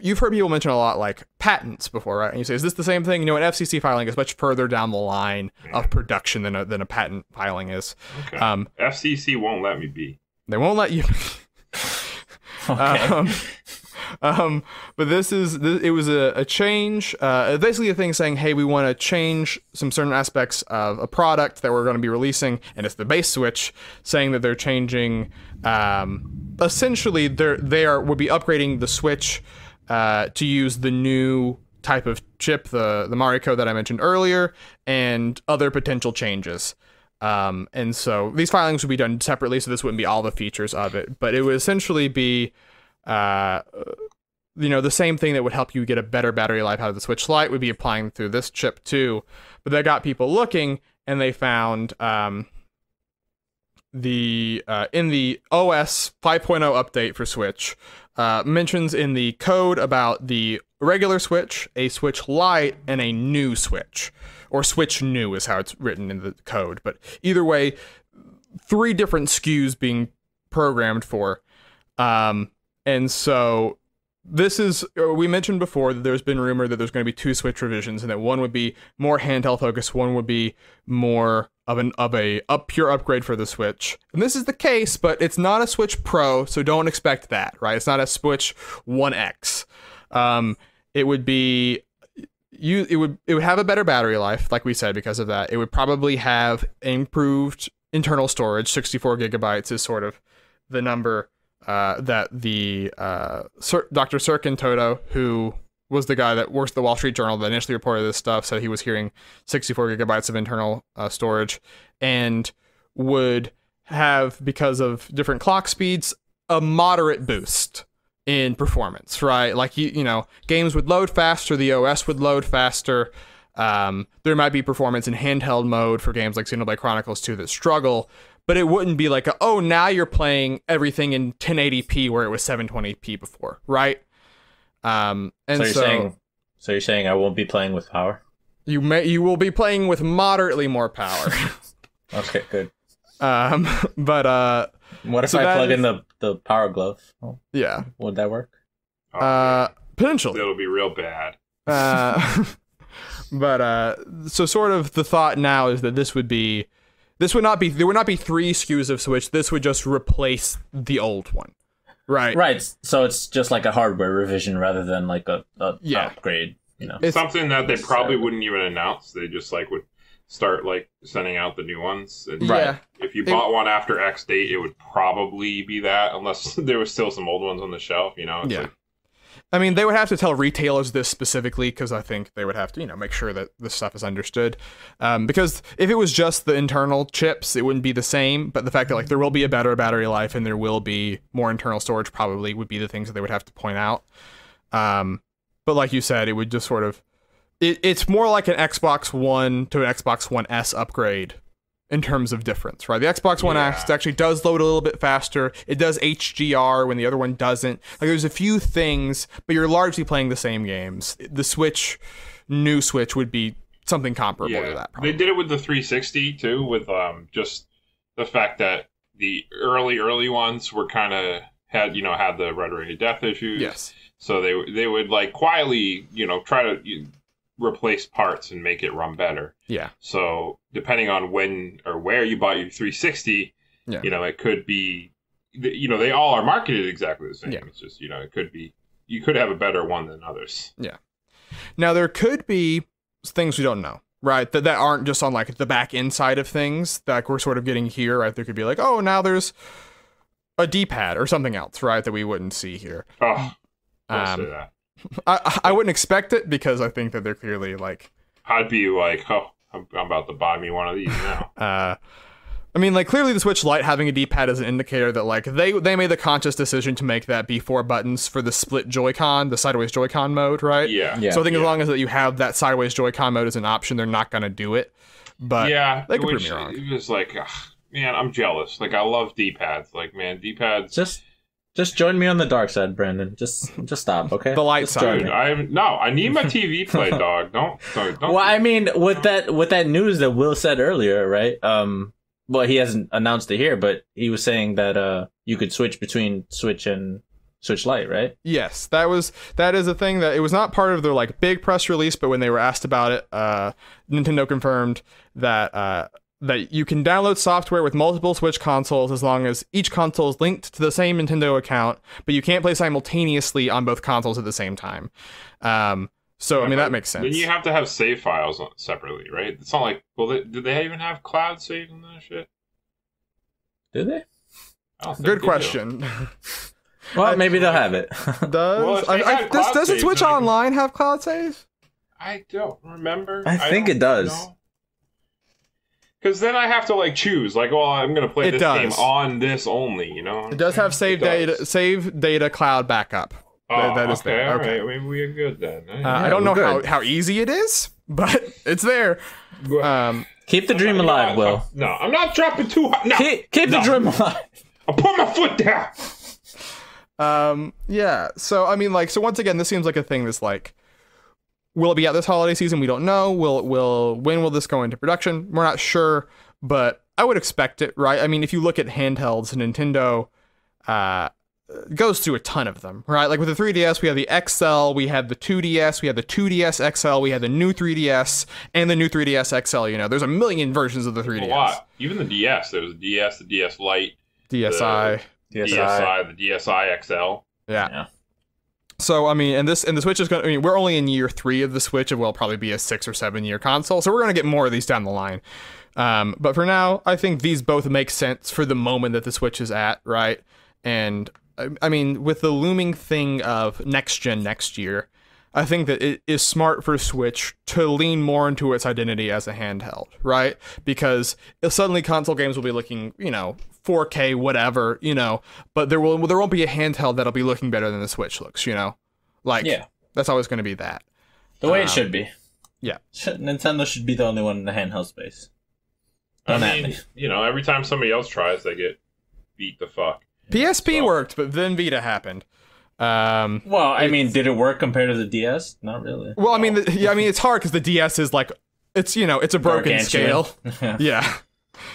[SPEAKER 1] you've heard people mention a lot like patents before, right? And you say, is this the same thing? An FCC filing is much further down the line of production than a patent filing is.
[SPEAKER 2] Okay. FCC won't let me be.
[SPEAKER 1] They won't let you.
[SPEAKER 3] Okay.
[SPEAKER 1] But it was a change, basically a thing saying, hey, we want to change some certain aspects of a product that we're going to be releasing, and it's the base Switch, saying that they're changing, essentially would be upgrading the Switch to use the new type of chip, the Mario code that I mentioned earlier, and other potential changes. And so these filings would be done separately, so this wouldn't be all the features of it, but it would essentially be the same thing that would help you get a better battery life out of the Switch Lite would be applying through this chip too. But that got people looking, and they found in the OS 5.0 update for Switch, mentions in the code about the regular Switch, a Switch Lite, and a new Switch. Or Switch New is how it's written in the code. But either way, 3 different SKUs being programmed for. And so this is, we mentioned before that there's been rumor that there's going to be 2 Switch revisions, and that one would be more handheld focused, one would be more of a pure upgrade for the Switch. And this is the case, but it's not a Switch Pro, so don't expect that, right? It's not a Switch 1X. It would be it would have a better battery life, like we said, because of that. It would probably have improved internal storage. 64 gigabytes is sort of the number that the Dr. Sirkin Toto, who was the guy that works at the Wall Street Journal that initially reported this stuff, said he was hearing 64 gigabytes of internal storage, and would have, because of different clock speeds, a moderate boost in performance, right? Like, games would load faster, the OS would load faster. There might be performance in handheld mode for games like Xenoblade Chronicles 2 that struggle, but it wouldn't be like, now you're playing everything in 1080p where it was 720p before, right? And
[SPEAKER 3] so you're saying I won't be playing with power?
[SPEAKER 1] You will be playing with moderately more power.
[SPEAKER 3] Okay, good.
[SPEAKER 1] But
[SPEAKER 3] what if I plug in the power glove? Oh,
[SPEAKER 1] yeah,
[SPEAKER 3] would that work?
[SPEAKER 1] Potentially.
[SPEAKER 2] It'll be real bad.
[SPEAKER 1] But so sort of the thought now is that there would not be 3 SKUs of Switch. This would just replace the old one. Right.
[SPEAKER 3] So it's just like a hardware revision rather than like a upgrade,
[SPEAKER 2] It's something that they probably wouldn't even announce. They just would start sending out the new ones. And if you bought one after X date, it would probably be that, unless there was still some old ones on the shelf,
[SPEAKER 1] I mean, they would have to tell retailers this specifically, because I think they would have to, make sure that this stuff is understood. Because if it was just the internal chips, it wouldn't be the same. But the fact that there will be a better battery life and there will be more internal storage probably would be the things that they would have to point out. But like you said, it would just sort of, it's more like an Xbox One to an Xbox One S upgrade in terms of difference, right? The Xbox One X actually does load a little bit faster. It does HDR when the other one doesn't. There's a few things, but you're largely playing the same games. The new Switch would be something comparable to that. Probably.
[SPEAKER 2] They did it with the 360 too, with just the fact that the early ones were kind of had the red ring of death issues.
[SPEAKER 1] Yes.
[SPEAKER 2] So they would quietly try to replace parts and make it run better.
[SPEAKER 1] Yeah.
[SPEAKER 2] So depending on when or where you bought your 360, it could be, they all are marketed exactly the same. Yeah. It's just, it could be, you could have a better one than others.
[SPEAKER 1] Yeah. Now there could be things we don't know, right? That aren't just on the back end side of things that we're sort of getting here, right? There could be now there's a D-pad or something else, right? That we wouldn't see here.
[SPEAKER 2] Oh, don't say that.
[SPEAKER 1] I wouldn't expect it because I think that they're clearly like.
[SPEAKER 2] I'd be like, oh, I'm about to buy me one of these now.
[SPEAKER 1] I mean, like, clearly the Switch Lite having a D-pad is an indicator that, like, they made the conscious decision to make that be 4 buttons for the split Joy-Con, the sideways Joy-Con mode, right?
[SPEAKER 2] Yeah.
[SPEAKER 1] So I think as long as that you have that sideways Joy-Con mode as an option, they're not going to do it. But they could prove me wrong.
[SPEAKER 2] It was like, ugh, man, I'm jealous. Like, I love D-pads. Like, man, D-pads.
[SPEAKER 3] Just join me on the dark side, Brandon. Just stop, okay?
[SPEAKER 1] The light
[SPEAKER 3] just
[SPEAKER 1] side.
[SPEAKER 2] Dude, I need my TV play, dog. Don't.
[SPEAKER 3] Well, I mean, with that news that Will said earlier, right? Well, he hasn't announced it here, but he was saying that you could switch between Switch and Switch Lite, right?
[SPEAKER 1] Yes, that is a thing that it was not part of their like big press release, but when they were asked about it, Nintendo confirmed that that you can download software with multiple Switch consoles as long as each console is linked to the same Nintendo account, but you can't play simultaneously on both consoles at the same time. So, I mean, that makes sense.
[SPEAKER 2] Then you have to have save files separately, right? It's not like, well, do they even have cloud saves and that shit?
[SPEAKER 3] Did they?
[SPEAKER 1] Good question.
[SPEAKER 3] Well, maybe they'll have it.
[SPEAKER 1] Does the Switch Online have cloud save?
[SPEAKER 2] I don't remember.
[SPEAKER 3] I think it does.
[SPEAKER 2] Because then I have to like choose, like, well, I'm gonna play this game on this only, you know.
[SPEAKER 1] It does have save data cloud backup.
[SPEAKER 2] Oh,
[SPEAKER 1] that is
[SPEAKER 2] okay,
[SPEAKER 1] there.
[SPEAKER 2] all
[SPEAKER 1] Okay,
[SPEAKER 2] right. Maybe we're good then.
[SPEAKER 1] I don't know how easy it is, but it's there.
[SPEAKER 3] Keep the dream alive, Will.
[SPEAKER 2] No, I'm not dropping too high. No,
[SPEAKER 3] keep the dream alive.
[SPEAKER 2] I'll put my foot down.
[SPEAKER 1] Yeah. So I mean, like, so once again, this seems like a thing that's like, will it be out this holiday season? We don't know. When will this go into production? We're not sure, but I would expect it, right? I mean, if you look at handhelds, Nintendo goes through a ton of them, right? Like with the 3DS, we have the XL, we have the 2DS, we have the 2DS XL, we have the new 3DS, and the new 3DS XL. You know, there's a million versions of the 3DS.
[SPEAKER 2] A lot. Even the DS. There was the DS, the DS Lite,
[SPEAKER 1] DSi,
[SPEAKER 2] the DSi XL.
[SPEAKER 1] Yeah. So I mean, and the Switch is going. I mean, we're only in year 3 of the Switch. It will probably be a 6 or 7 year console. So we're going to get more of these down the line. But for now, I think these both make sense for the moment that the Switch is at, right? And I mean, with the looming thing of next gen next year, I think that it is smart for Switch to lean more into its identity as a handheld, right? Because suddenly console games will be looking, 4K, whatever, but there won't be a handheld that'll be looking better than the Switch looks, That's always going to be that.
[SPEAKER 3] The way it should be.
[SPEAKER 1] Yeah.
[SPEAKER 3] Nintendo should be the only one in the handheld space.
[SPEAKER 2] I mean, every time somebody else tries, they get beat the fuck.
[SPEAKER 1] PSP worked, but then Vita happened.
[SPEAKER 3] Well, I mean, did it work compared to the DS? Not really.
[SPEAKER 1] Well, I mean, it's hard because the DS is like, it's a broken scale. Yeah.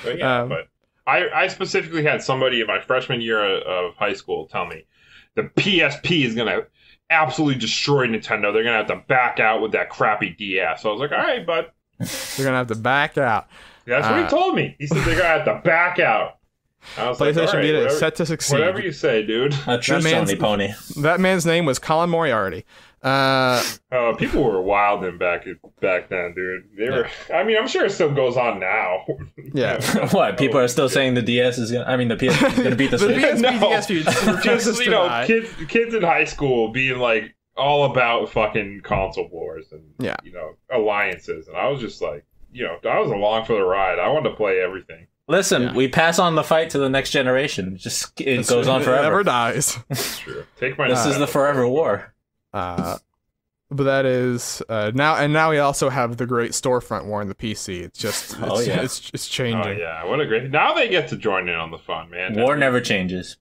[SPEAKER 2] But but I specifically had somebody in my freshman year of high school tell me the PSP is gonna absolutely destroy Nintendo. They're gonna have to back out with that crappy DS. So I was like, all right, bud.
[SPEAKER 1] They're gonna have to back out.
[SPEAKER 2] That's what he told me. He said they're gonna have to back out.
[SPEAKER 1] PlayStation Vita is set to succeed.
[SPEAKER 2] Whatever you say, dude.
[SPEAKER 3] A true Sony pony.
[SPEAKER 1] That man's name was Colin Moriarty.
[SPEAKER 2] People were wilding back then, dude. They were. I mean, I'm sure it still goes on now.
[SPEAKER 1] Yeah.
[SPEAKER 3] What? People are still saying the DS is gonna. I mean, the PS is gonna beat the Switch.
[SPEAKER 2] Just kids in high school being like all about fucking console wars and alliances, and I was just like, I was along for the ride. I wanted to play everything.
[SPEAKER 3] Listen, we pass on the fight to the next generation. It goes on forever.
[SPEAKER 1] It never dies.
[SPEAKER 2] That's true. Take my.
[SPEAKER 3] This is the forever war.
[SPEAKER 1] But that is now we also have the great storefront war in the PC. It's just it's changing.
[SPEAKER 2] Oh yeah, what a great. Now they get to join in on the fun, man.
[SPEAKER 3] War never changes.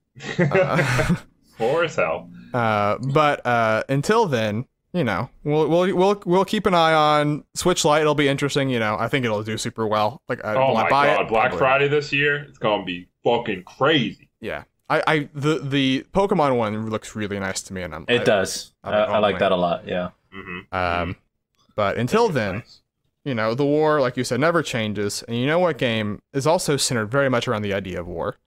[SPEAKER 2] War is hell.
[SPEAKER 1] But until then, we'll keep an eye on Switch Lite. It'll be interesting. I think it'll do super well. Like,
[SPEAKER 2] oh my god, Black
[SPEAKER 1] Probably.
[SPEAKER 2] Friday this year, it's gonna be fucking crazy.
[SPEAKER 1] Yeah, the Pokemon one looks really nice to me, and
[SPEAKER 3] it does. I like that a lot. Yeah.
[SPEAKER 2] Mm-hmm.
[SPEAKER 1] But until then, the war, like you said, never changes. And you know what game is also centered very much around the idea of war?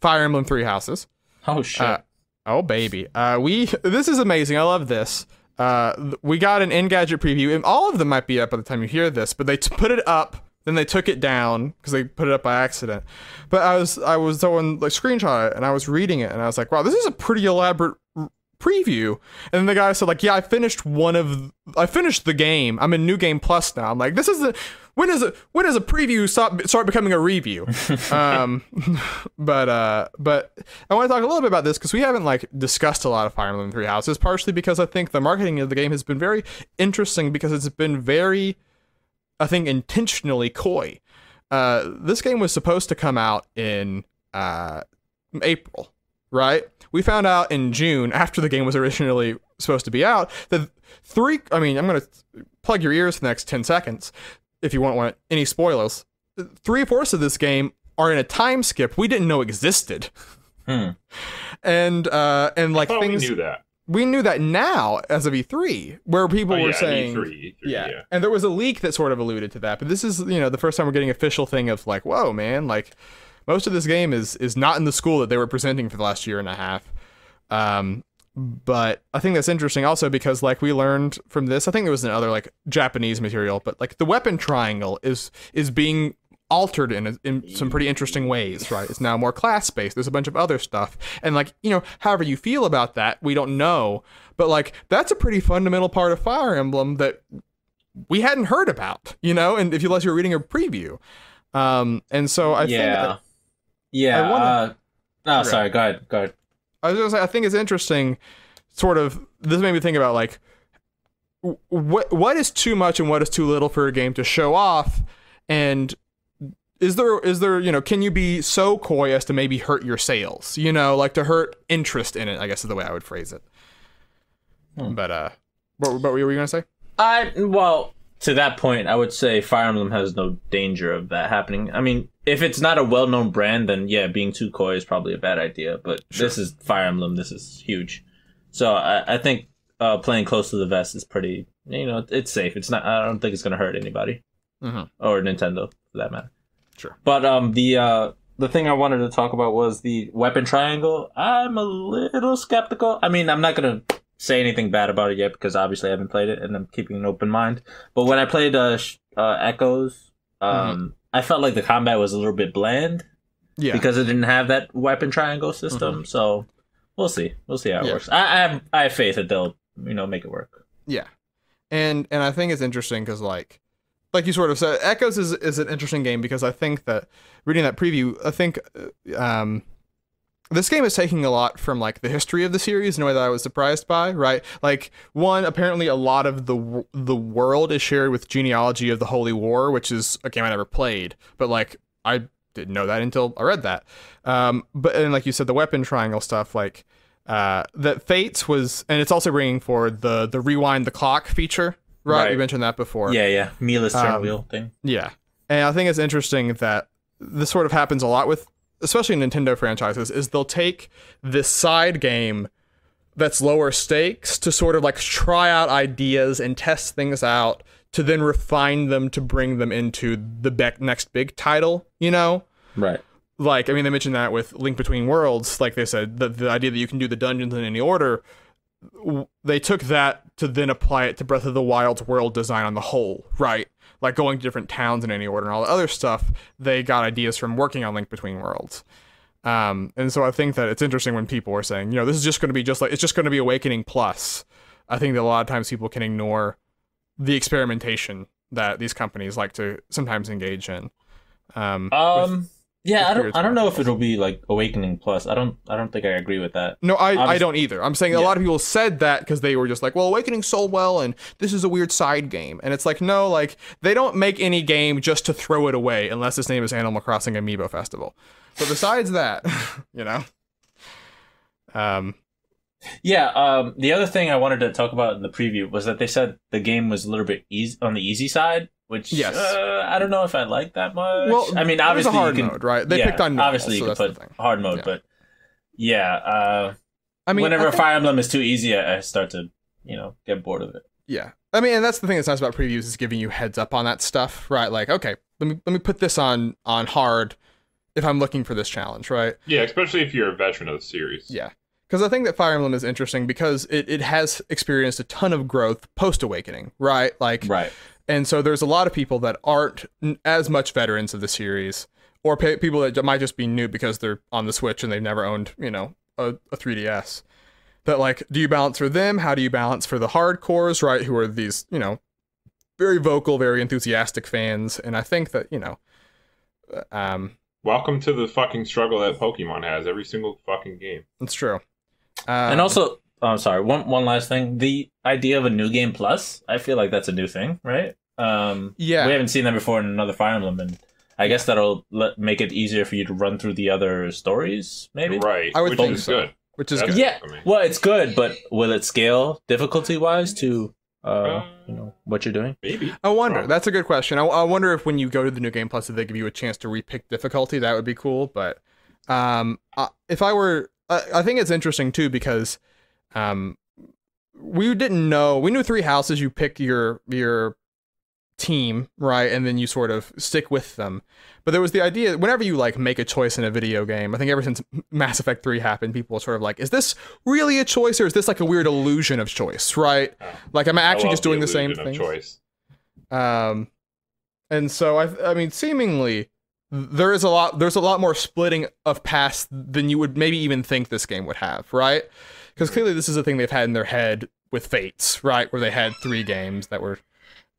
[SPEAKER 1] Fire Emblem Three Houses.
[SPEAKER 3] Oh shit.
[SPEAKER 1] Oh baby. This is amazing. I love this. We got an Engadget preview, and all of them might be up by the time you hear this, but they put it up Then they took it down because they put it up by accident. But I was on like screenshot it and I was reading it and I was like, wow, this is a pretty elaborate preview. And then the guy said like, yeah, I finished the game. I'm in New Game Plus now. I'm like, this is when does a preview start becoming a review? But I want to talk a little bit about this because we haven't like discussed a lot of Fire Emblem Three Houses, partially because I think the marketing of the game has been very interesting because it's been very, I think, intentionally coy. This game was supposed to come out in April, right? We found out in June, after the game was originally supposed to be out, that I'm going to plug your ears for the next 10 seconds if you want any spoilers. 3/4 of this game are in a time skip we didn't know existed. And like things...
[SPEAKER 2] we knew that.
[SPEAKER 1] We knew that now as of E3, where people were saying,
[SPEAKER 2] E3, yeah.
[SPEAKER 1] And there was a leak that sort of alluded to that. But this is, the first time we're getting official thing of like, whoa, man, like most of this game is not in the school that they were presenting for the last year and a half. But I think that's interesting also because like we learned from this, I think there was another like Japanese material, but like the weapon triangle is being altered in some pretty interesting ways, right? It's now more class-based. There's a bunch of other stuff. And like, however you feel about that, we don't know. But like, that's a pretty fundamental part of Fire Emblem that we hadn't heard about, and unless you were reading a preview. And so I think that...
[SPEAKER 3] Yeah. Sorry, go ahead.
[SPEAKER 1] I was going to say, I think it's interesting, sort of, this made me think about like, what is too much and what is too little for a game to show off, and is there can you be so coy as to maybe hurt your sales, like to hurt interest in it, I guess is the way I would phrase it. But what were you going to say?
[SPEAKER 3] Well, to that point, I would say Fire Emblem has no danger of that happening. I mean, if it's not a well-known brand, then yeah, being too coy is probably a bad idea. But This is Fire Emblem. This is huge. So I think playing close to the vest is pretty, it's safe. It's not. I don't think it's going to hurt anybody. Or Nintendo, for that matter.
[SPEAKER 1] Sure.
[SPEAKER 3] But the thing I wanted to talk about was the weapon triangle. I'm a little skeptical. I mean, I'm not going to say anything bad about it yet because obviously I haven't played it and I'm keeping an open mind. But when I played Echoes, I felt like the combat was a little bit bland. Yeah. Because it didn't have that weapon triangle system. So we'll see. We'll see how it works. I have faith that they'll make it work.
[SPEAKER 1] Yeah. And I think it's interesting because like you sort of said, Echoes is an interesting game because I think that reading that preview, I think this game is taking a lot from like the history of the series in a way that I was surprised by, right? Like one, apparently a lot of the world is shared with Genealogy of the Holy War, which is a game I never played, but like I didn't know that until I read that. But and like you said, the weapon triangle stuff, like that Fates was, and it's also bringing forward the rewind the clock feature. Right, you mentioned that before.
[SPEAKER 3] Yeah. Mila's turn wheel thing.
[SPEAKER 1] Yeah. And I think it's interesting that this sort of happens a lot with, especially Nintendo franchises, is they'll take this side game that's lower stakes to sort of like try out ideas and test things out to then refine them to bring them into the next big title,
[SPEAKER 3] Right.
[SPEAKER 1] Like, I mean, they mentioned that with Link Between Worlds, like they said, the idea that you can do the dungeons in any order. They took that to then apply it to Breath of the Wild's world design on the whole, right? Like going to different towns in any order and all the other stuff. They got ideas from working on Link Between Worlds. And so I think that it's interesting when people are saying, this is just going to be it's just going to be Awakening Plus. I think that a lot of times people can ignore the experimentation that these companies like to sometimes engage in.
[SPEAKER 3] Yeah, I don't know if it'll be like Awakening Plus. I don't think I agree with that.
[SPEAKER 1] No, I don't either. I'm saying a lot of people said that because they were just like, well, Awakening sold well and this is a weird side game. And it's like, no, like they don't make any game just to throw it away unless its name is Animal Crossing Amiibo Festival. But besides that,
[SPEAKER 3] the other thing I wanted to talk about in the preview was that they said the game was a little bit on the easy side. Which I don't know if I like that much. Well, I mean, obviously
[SPEAKER 1] hard mode, right? They picked on normal,
[SPEAKER 3] obviously you can put hard mode, but
[SPEAKER 1] I mean,
[SPEAKER 3] whenever Fire Emblem is too easy, I start to get bored of it.
[SPEAKER 1] Yeah, I mean, and that's the thing that's nice about previews is giving you heads up on that stuff, right? Like, okay, let me put this on hard if I'm looking for this challenge, right?
[SPEAKER 2] Yeah, especially if you're a veteran of the series.
[SPEAKER 1] Yeah. Because I think that Fire Emblem is interesting because it has experienced a ton of growth post-Awakening, right? Like,
[SPEAKER 3] right.
[SPEAKER 1] And so there's a lot of people that aren't as much veterans of the series, or people that might just be new because they're on the Switch and they've never owned, a 3DS. That, like, do you balance for them? How do you balance for the hardcores, right? Who are these, very vocal, very enthusiastic fans. And I think that,
[SPEAKER 2] welcome to the fucking struggle that Pokemon has every single fucking game.
[SPEAKER 1] It's true.
[SPEAKER 3] And also, I'm sorry, one last thing. The idea of a new game plus, I feel like that's a new thing, right? Yeah. We haven't seen that before in another Fire Emblem, and I guess that'll make it easier for you to run through the other stories, maybe?
[SPEAKER 2] Right.
[SPEAKER 1] I would think
[SPEAKER 2] so. Good.
[SPEAKER 1] Which is good.
[SPEAKER 3] Yeah, well, it's good, but will it scale difficulty-wise to, what you're doing?
[SPEAKER 2] Maybe.
[SPEAKER 1] I wonder. That's a good question. I wonder if when you go to the New Game Plus, if they give you a chance to repick difficulty, that would be cool. But if I were... I think it's interesting, too, because we didn't know... We knew 3 houses, you pick your team, right, and then you sort of stick with them. But there was the idea, whenever you like make a choice in a video game, I think ever since Mass Effect 3 happened, people are sort of like, is this really a choice, or is this like a weird illusion of choice, right? Like, I'm actually just doing the same thing.
[SPEAKER 2] Choice.
[SPEAKER 1] And so I mean, seemingly there's a lot more splitting of paths than you would maybe even think this game would have, right? Because clearly this is a thing they've had in their head with Fates, right, where they had 3 games that were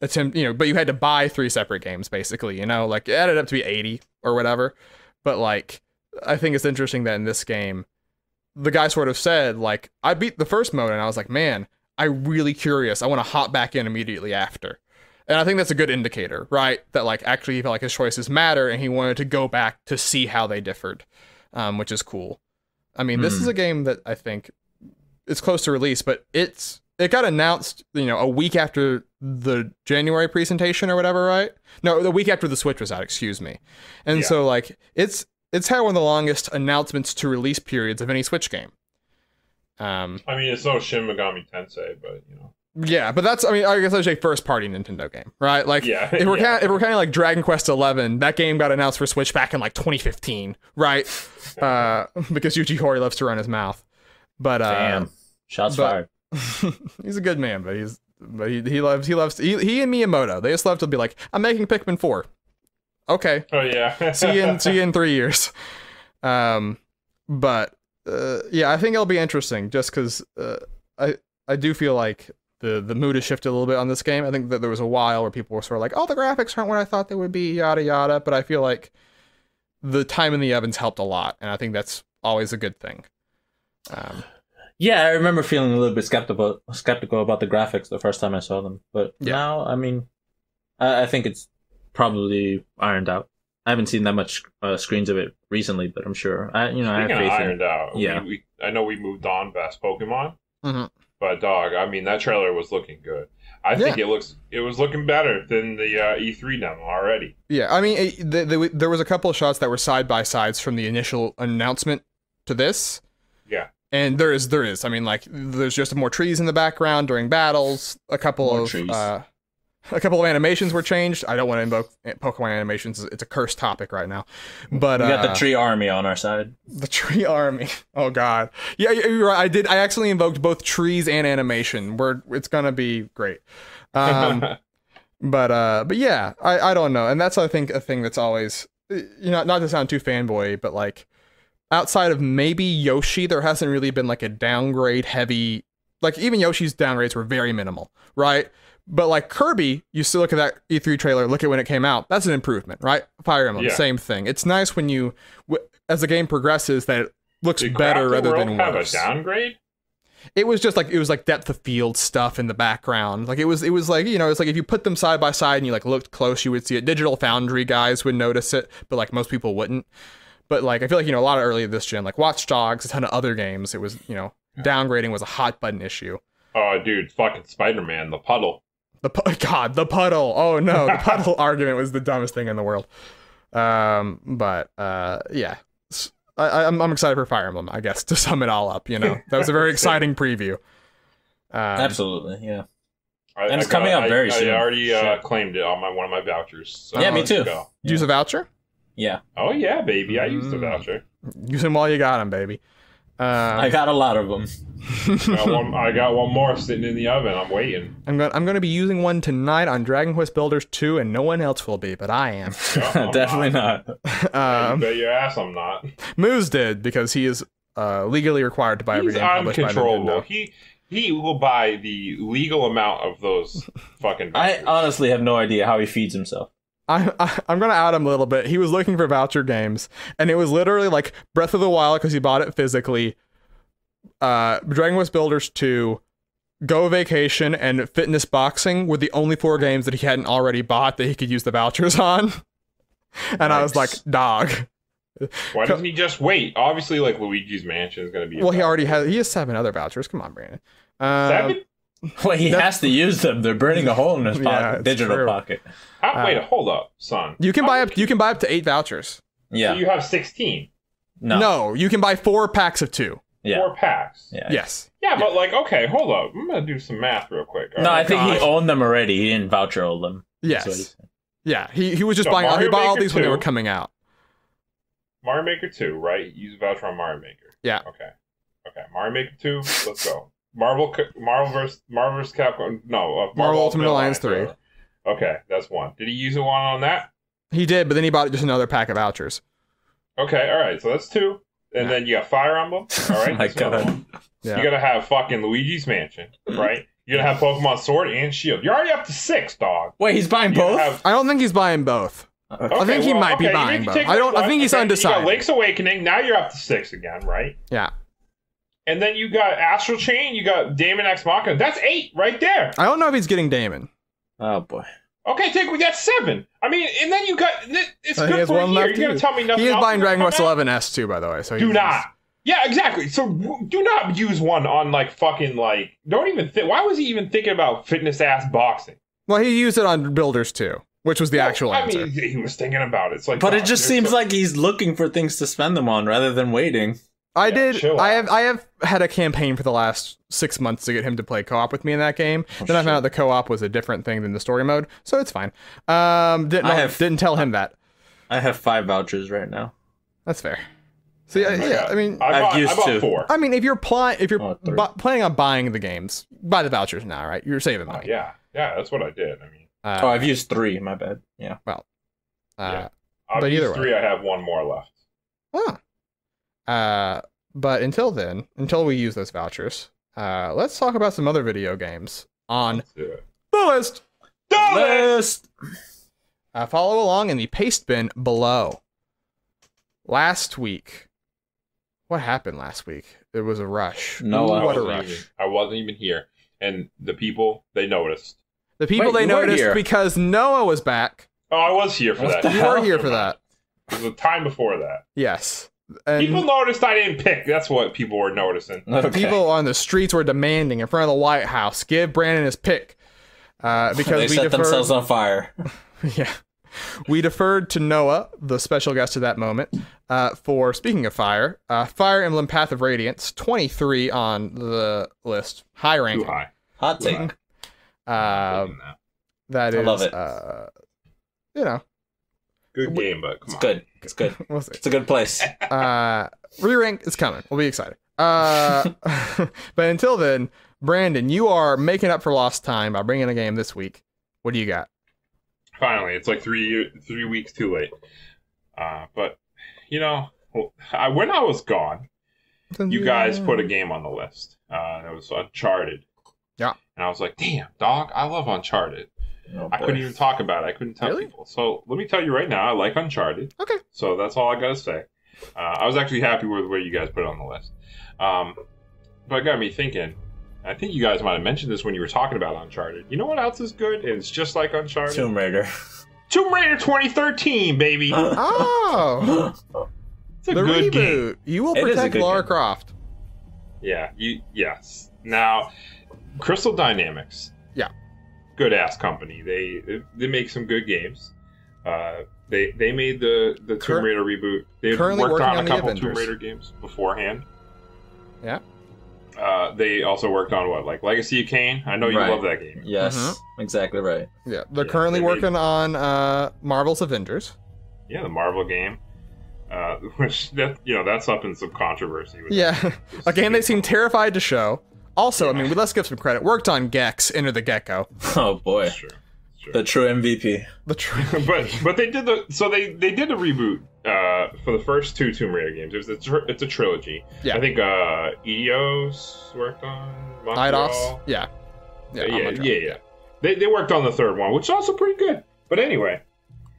[SPEAKER 1] but you had to buy 3 separate games, basically, like, it added up to be 80 or whatever. But, like, I think it's interesting that in this game, the guy sort of said, like, I beat the first mode, and I was like, man, I'm really curious. I want to hop back in immediately after. And I think that's a good indicator, right? That, like, actually he felt like his choices matter, and he wanted to go back to see how they differed, which is cool. I mean, this is a game that I think it's close to release, but it got announced, a week after the January presentation or whatever, right? No, the week after the Switch was out, excuse me. And so, like, it's had one of the longest announcements to release periods of any Switch game.
[SPEAKER 2] I mean, it's no Shin Megami Tensei, but,
[SPEAKER 1] Yeah, but that's, I guess that's a first-party Nintendo game, right? Like, if we're kind of like Dragon Quest XI, that game got announced for Switch back in, like, 2015, right? Because Yuji Horii loves to run his mouth. But,
[SPEAKER 3] damn. Shots fired.
[SPEAKER 1] He's a good man, but he loves he and Miyamoto, they just love to be like, I'm making Pikmin 4. Okay.
[SPEAKER 2] Oh yeah.
[SPEAKER 1] see you in 3 years. But I think it'll be interesting just because I do feel like the mood has shifted a little bit on this game. I think that there was a while where people were sort of like, oh, the graphics aren't what I thought they would be, yada yada, but I feel like the time in the ovens helped a lot, and I think that's always a good thing.
[SPEAKER 3] Yeah, I remember feeling a little bit skeptical about the graphics the first time I saw them. But now, I mean, I think it's probably ironed out. I haven't seen that much screens of it recently, but I'm sure. I have faith
[SPEAKER 2] ironed out.
[SPEAKER 3] Yeah.
[SPEAKER 2] I know we moved on past Pokemon,
[SPEAKER 1] but
[SPEAKER 2] dog, I mean, that trailer was looking good. I think it was looking better than the E3 demo already.
[SPEAKER 1] Yeah, I mean, there was a couple of shots that were side by sides from the initial announcement to this.
[SPEAKER 2] Yeah.
[SPEAKER 1] And there is. I mean, like, there's just more trees in the background during battles. A couple of animations were changed. I don't want to invoke Pokemon animations. It's a cursed topic right now. But
[SPEAKER 3] we got the tree army on our side.
[SPEAKER 1] The tree army. Oh God. Yeah, you're right. I accidentally invoked both trees and animation. It's gonna be great. But yeah, I don't know. And that's, I think, a thing that's always, not to sound too fanboy, but like, outside of maybe Yoshi, there hasn't really been like a downgrade heavy, like, even Yoshi's downgrades were very minimal, right? But like Kirby, you still look at that E3 trailer, look at when it came out, that's an improvement, right? Fire Emblem, same thing. It's nice when you, as the game progresses, that it looks better rather than worse.
[SPEAKER 2] Have a downgrade?
[SPEAKER 1] It was just like, it was like depth of field stuff in the background. Like, it was like, it's like if you put them side by side and you like looked close, you would see it. Digital Foundry guys would notice it, but like most people wouldn't. But like, I feel like, a lot of early this gen, like Watch Dogs, a ton of other games, it was, downgrading was a hot button issue.
[SPEAKER 2] Oh, dude, fucking Spider-Man, the puddle.
[SPEAKER 1] The puddle. Oh no, the puddle argument was the dumbest thing in the world. Yeah, I'm excited for Fire Emblem, I guess, to sum it all up. That was a very exciting preview.
[SPEAKER 3] Absolutely, yeah. And it's coming out very soon.
[SPEAKER 2] I already claimed it on one of my vouchers. So
[SPEAKER 3] yeah, me too.
[SPEAKER 1] Use a voucher?
[SPEAKER 3] Yeah.
[SPEAKER 2] Oh yeah, baby, I used a voucher.
[SPEAKER 1] Use them while you got them, baby.
[SPEAKER 3] I got a lot of them.
[SPEAKER 2] I got one more sitting in the oven. I'm waiting.
[SPEAKER 1] I'm gonna be using one tonight on Dragon Quest Builders 2, and no one else will be, but I am.
[SPEAKER 2] No,
[SPEAKER 3] Definitely not.
[SPEAKER 2] You bet your ass I'm not.
[SPEAKER 1] Moose did, because he is legally required to buy every
[SPEAKER 2] He's
[SPEAKER 1] game published by
[SPEAKER 2] uncontrollable.
[SPEAKER 1] Nintendo.
[SPEAKER 2] He will buy the legal amount of those fucking vouchers.
[SPEAKER 3] I honestly have no idea how he feeds himself.
[SPEAKER 1] I'm gonna out him a little bit. He was looking for voucher games, and it was literally like Breath of the Wild because he bought it physically, Dragon Quest Builders 2, Go Vacation, and Fitness Boxing were the only 4 games that he hadn't already bought that he could use the vouchers on. And I was like, dog.
[SPEAKER 2] Why doesn't he just wait? Obviously, like Luigi's Mansion is going to be.
[SPEAKER 1] Well, he has 7 other vouchers. Come on, Brandon.
[SPEAKER 2] 7?
[SPEAKER 3] Well, he has to use them. They're burning a hole in his pocket, digital
[SPEAKER 1] true.
[SPEAKER 3] pocket.
[SPEAKER 2] Wait, hold up, son.
[SPEAKER 1] You can buy up to 8 vouchers.
[SPEAKER 3] Yeah.
[SPEAKER 2] So you have 16.
[SPEAKER 1] No, you can buy 4 packs of 2.
[SPEAKER 3] Yeah.
[SPEAKER 2] 4 packs.
[SPEAKER 3] Yeah.
[SPEAKER 1] Yes.
[SPEAKER 2] Yeah, but like, okay, hold up. I'm gonna do some math real quick.
[SPEAKER 3] No, I think he owned them already. He didn't voucher all them.
[SPEAKER 1] Yes. Yeah, he was just
[SPEAKER 2] So
[SPEAKER 1] buying. He
[SPEAKER 2] Mario
[SPEAKER 1] bought all
[SPEAKER 2] Maker
[SPEAKER 1] these when they
[SPEAKER 2] 2.
[SPEAKER 1] were coming out.
[SPEAKER 2] Mario Maker 2, right? Use a voucher on Mario Maker.
[SPEAKER 1] Yeah.
[SPEAKER 2] Okay. Mario Maker 2. Let's go. Marvel vs. Capcom. No,
[SPEAKER 1] Marvel Ultimate Alliance 3.
[SPEAKER 2] Okay, that's 1. Did he use a 1 on that?
[SPEAKER 1] He did, but then he bought just another pack of vouchers.
[SPEAKER 2] Okay, all right. So that's 2. And then you got Fire Emblem. All right,
[SPEAKER 3] My
[SPEAKER 2] that's another
[SPEAKER 3] God.
[SPEAKER 2] 1.
[SPEAKER 1] Yeah.
[SPEAKER 2] You gotta have fucking Luigi's Mansion, right? You're gonna have Pokemon Sword and Shield. You're already up to 6, dog.
[SPEAKER 3] Wait, he's buying
[SPEAKER 2] You gotta
[SPEAKER 3] both?
[SPEAKER 2] have-
[SPEAKER 1] I don't think he's buying both. I think he might be buying both. I think he's undecided.
[SPEAKER 2] You got Link's Awakening. Now you're up to 6 again, right?
[SPEAKER 1] Yeah.
[SPEAKER 2] And then you got Astral Chain. You got Daemon X Machina. That's 8 right there.
[SPEAKER 1] I don't know if he's getting Damon.
[SPEAKER 3] Oh, boy.
[SPEAKER 2] Okay, that's 7. I mean, and then you got it's
[SPEAKER 1] He
[SPEAKER 2] good
[SPEAKER 1] has
[SPEAKER 2] for a
[SPEAKER 1] one
[SPEAKER 2] year.
[SPEAKER 1] left.
[SPEAKER 2] You're gonna tell me nothing.
[SPEAKER 1] He is
[SPEAKER 2] else
[SPEAKER 1] buying
[SPEAKER 2] is gonna
[SPEAKER 1] Dragon Quest
[SPEAKER 2] come out?
[SPEAKER 1] 11 S2, by the way. So
[SPEAKER 2] Do not. Yeah, exactly. So do not use one on like fucking like. Don't even think. Why was he even thinking about fitness ass boxing?
[SPEAKER 1] Well, he used it on Builders 2, which was the actual answer.
[SPEAKER 2] I mean, he was thinking about it. It's like,
[SPEAKER 3] But it
[SPEAKER 2] God,
[SPEAKER 3] just
[SPEAKER 2] you're
[SPEAKER 3] seems
[SPEAKER 2] so-
[SPEAKER 3] like he's looking for things to spend them on rather than waiting.
[SPEAKER 2] chill
[SPEAKER 1] I
[SPEAKER 2] out.
[SPEAKER 1] have had a campaign for the last 6 months to get him to play co-op with me in that game. Then I found out the co-op was a different thing than the story mode, so it's fine. Didn't tell him that.
[SPEAKER 3] I have 5 vouchers right now.
[SPEAKER 1] That's fair. So yeah, I mean,
[SPEAKER 2] I bought
[SPEAKER 3] used to.
[SPEAKER 2] 4.
[SPEAKER 1] I mean, if you're
[SPEAKER 3] three.
[SPEAKER 1] planning on buying the games, buy the vouchers now, right? You're saving money.
[SPEAKER 2] Yeah, that's what I did. I mean,
[SPEAKER 3] I've used 3. My bad. Yeah.
[SPEAKER 1] Well,
[SPEAKER 2] I've
[SPEAKER 1] but
[SPEAKER 2] used
[SPEAKER 1] either
[SPEAKER 2] 3. I have 1 more left.
[SPEAKER 1] But until we use those vouchers, let's talk about some other video games on
[SPEAKER 2] Let's do it.
[SPEAKER 1] the list.
[SPEAKER 3] List.
[SPEAKER 1] Follow along in the paste bin below. Last week, what happened last week? It was a rush.
[SPEAKER 3] No,
[SPEAKER 1] Ooh,
[SPEAKER 3] I
[SPEAKER 1] what a
[SPEAKER 2] wasn't
[SPEAKER 1] rush!
[SPEAKER 2] even- I wasn't even here, and the people they noticed.
[SPEAKER 1] The people
[SPEAKER 3] Wait,
[SPEAKER 1] they
[SPEAKER 3] you were
[SPEAKER 1] noticed
[SPEAKER 3] here.
[SPEAKER 1] because Noah was back.
[SPEAKER 2] Oh, I was here for
[SPEAKER 3] What
[SPEAKER 2] that.
[SPEAKER 3] the
[SPEAKER 1] You
[SPEAKER 3] hell?
[SPEAKER 1] were here for that.
[SPEAKER 2] It was the time before that.
[SPEAKER 1] Yes. And
[SPEAKER 2] People noticed I didn't pick. That's what people were noticing.
[SPEAKER 3] Okay.
[SPEAKER 1] people on the streets were demanding in front of the White House, give Brandon his pick. Because
[SPEAKER 3] they
[SPEAKER 1] we
[SPEAKER 3] set
[SPEAKER 1] deferred.
[SPEAKER 3] themselves on fire.
[SPEAKER 1] Yeah. We deferred to Noah, the special guest at that moment, for, speaking of fire, Fire Emblem Path of Radiance, 23 on the list. High
[SPEAKER 2] Too
[SPEAKER 1] ranking.
[SPEAKER 2] high.
[SPEAKER 3] Hot take.
[SPEAKER 1] That is,
[SPEAKER 3] I love it.
[SPEAKER 1] You know,
[SPEAKER 2] Good game, but come
[SPEAKER 3] It's
[SPEAKER 2] on.
[SPEAKER 3] good. It's good.
[SPEAKER 1] we'll see.
[SPEAKER 3] It's a good place.
[SPEAKER 1] Re-rank is coming. We'll be excited. But until then, Brandon, you are making up for lost time by bringing a game this week. What do you got?
[SPEAKER 2] Finally, it's like 3 weeks too late. But you know, when I was gone, you guys put a game on the list. It was Uncharted.
[SPEAKER 1] Yeah.
[SPEAKER 2] And I was like, damn, dog, I love Uncharted.
[SPEAKER 3] Oh,
[SPEAKER 2] I couldn't even talk about it. I couldn't tell
[SPEAKER 1] Really?
[SPEAKER 2] people. So let me tell you right now, I like Uncharted.
[SPEAKER 1] Okay.
[SPEAKER 2] So that's all I gotta say. I was actually happy with the way you guys put it on the list. But it got me thinking. I think you guys might have mentioned this when you were talking about Uncharted. You know what else is good? And it's just like Uncharted.
[SPEAKER 3] Tomb Raider.
[SPEAKER 2] Tomb Raider 2013, baby.
[SPEAKER 1] Oh,
[SPEAKER 2] It's a
[SPEAKER 1] the
[SPEAKER 2] good game.
[SPEAKER 1] reboot. You will
[SPEAKER 3] It is a
[SPEAKER 1] protect
[SPEAKER 3] good
[SPEAKER 1] Lara
[SPEAKER 3] game.
[SPEAKER 1] Croft.
[SPEAKER 2] Yeah. Yes. Now, Crystal Dynamics.
[SPEAKER 1] Yeah.
[SPEAKER 2] Good ass company. They make some good games. They made the Tomb Raider reboot. They
[SPEAKER 1] currently
[SPEAKER 2] worked
[SPEAKER 1] working
[SPEAKER 2] on a
[SPEAKER 1] on the
[SPEAKER 2] couple Tomb
[SPEAKER 1] Avengers.
[SPEAKER 2] Raider games beforehand.
[SPEAKER 1] Yeah.
[SPEAKER 2] They also worked on what, like Legacy of Kain? I know you
[SPEAKER 3] Right.
[SPEAKER 2] love that game.
[SPEAKER 3] Yes,
[SPEAKER 1] Mhm.
[SPEAKER 3] exactly right.
[SPEAKER 1] Yeah, they're
[SPEAKER 2] Yeah,
[SPEAKER 1] currently
[SPEAKER 2] they made-
[SPEAKER 1] working on Marvel's Avengers.
[SPEAKER 2] Yeah, the Marvel game. which that's up in some controversy.
[SPEAKER 1] Yeah, a game they seem terrified to show. Also, I mean, let's give some credit. Worked on Gex, Enter the Gecko.
[SPEAKER 3] Oh boy,
[SPEAKER 2] That's true.
[SPEAKER 3] the true MVP.
[SPEAKER 1] The true.
[SPEAKER 2] but they did they did a reboot for the first 2 Tomb Raider games. It's a trilogy.
[SPEAKER 1] Yeah.
[SPEAKER 2] I think Eidos worked on Montreal.
[SPEAKER 1] Eidos. Yeah.
[SPEAKER 2] Yeah. They worked on the third one, which is also pretty good. But anyway,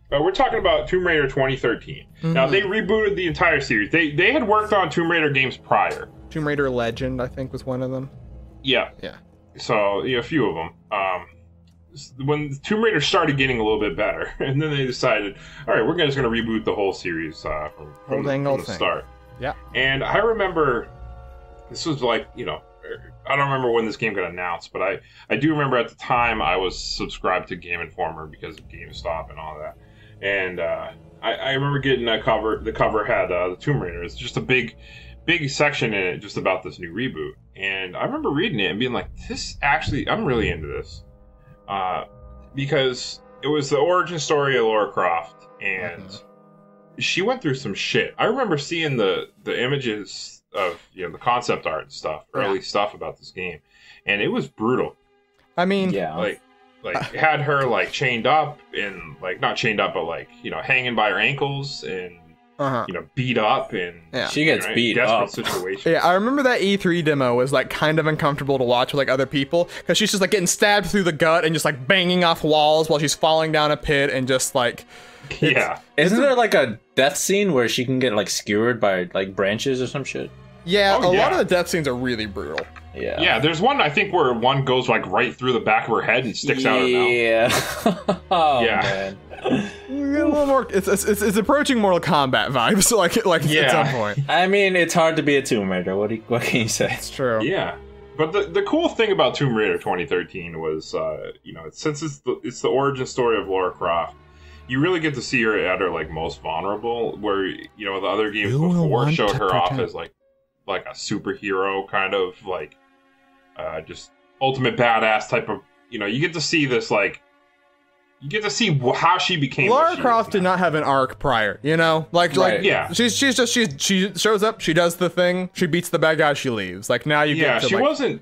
[SPEAKER 2] we're talking about Tomb Raider 2013.
[SPEAKER 1] Mm-hmm.
[SPEAKER 2] Now they rebooted the entire series. They had worked on Tomb Raider games prior.
[SPEAKER 1] Tomb Raider Legend, I think, was one of them.
[SPEAKER 2] Yeah.
[SPEAKER 1] Yeah.
[SPEAKER 2] So a few of them. When Tomb Raider started getting a little bit better, and then they decided, all right, we're just going to reboot the whole series from the start.
[SPEAKER 1] Yeah.
[SPEAKER 2] And I remember, this was like, I don't remember when this game got announced, but I do remember at the time I was subscribed to Game Informer because of GameStop and all that. And I remember getting a cover. The cover had the Tomb Raider. It's just a big section in it just about this new reboot. And I remember reading it and being like, I'm really into this. Because it was the origin story of Lara Croft, and she went through some shit. I remember seeing the images of the concept art and stuff, early stuff about this game, and it was brutal. I mean, like had her like chained up and like not chained up, but like hanging by her ankles and beat up, and
[SPEAKER 3] she gets beat up.
[SPEAKER 2] Situations.
[SPEAKER 1] Yeah, I remember that E3 demo was like kind of uncomfortable to watch with like other people because she's just like getting stabbed through the gut and just like banging off walls while she's falling down a pit and just like.
[SPEAKER 3] Isn't there like a death scene where she can get like skewered by like branches or some shit?
[SPEAKER 1] Yeah, a lot of the death scenes are really brutal.
[SPEAKER 2] Yeah, there's one I think where one goes like right through the back of her head and sticks out her mouth.
[SPEAKER 3] Man.
[SPEAKER 1] A little more. It's approaching Mortal Kombat vibes, like at some point.
[SPEAKER 3] I mean, it's hard to be a Tomb Raider. What can you say?
[SPEAKER 1] It's true.
[SPEAKER 2] Yeah, but the cool thing about Tomb Raider 2013 was, since it's the origin story of Lara Croft, you really get to see her at her like most vulnerable. Where the other games before showed her off as like a superhero kind of like, just ultimate badass type of. You get to see this like. You get to see how she became.
[SPEAKER 1] Lara Croft did not have an arc prior,
[SPEAKER 2] yeah.
[SPEAKER 1] She shows up, she does the thing, she beats the bad guy, she leaves. Like now you get to,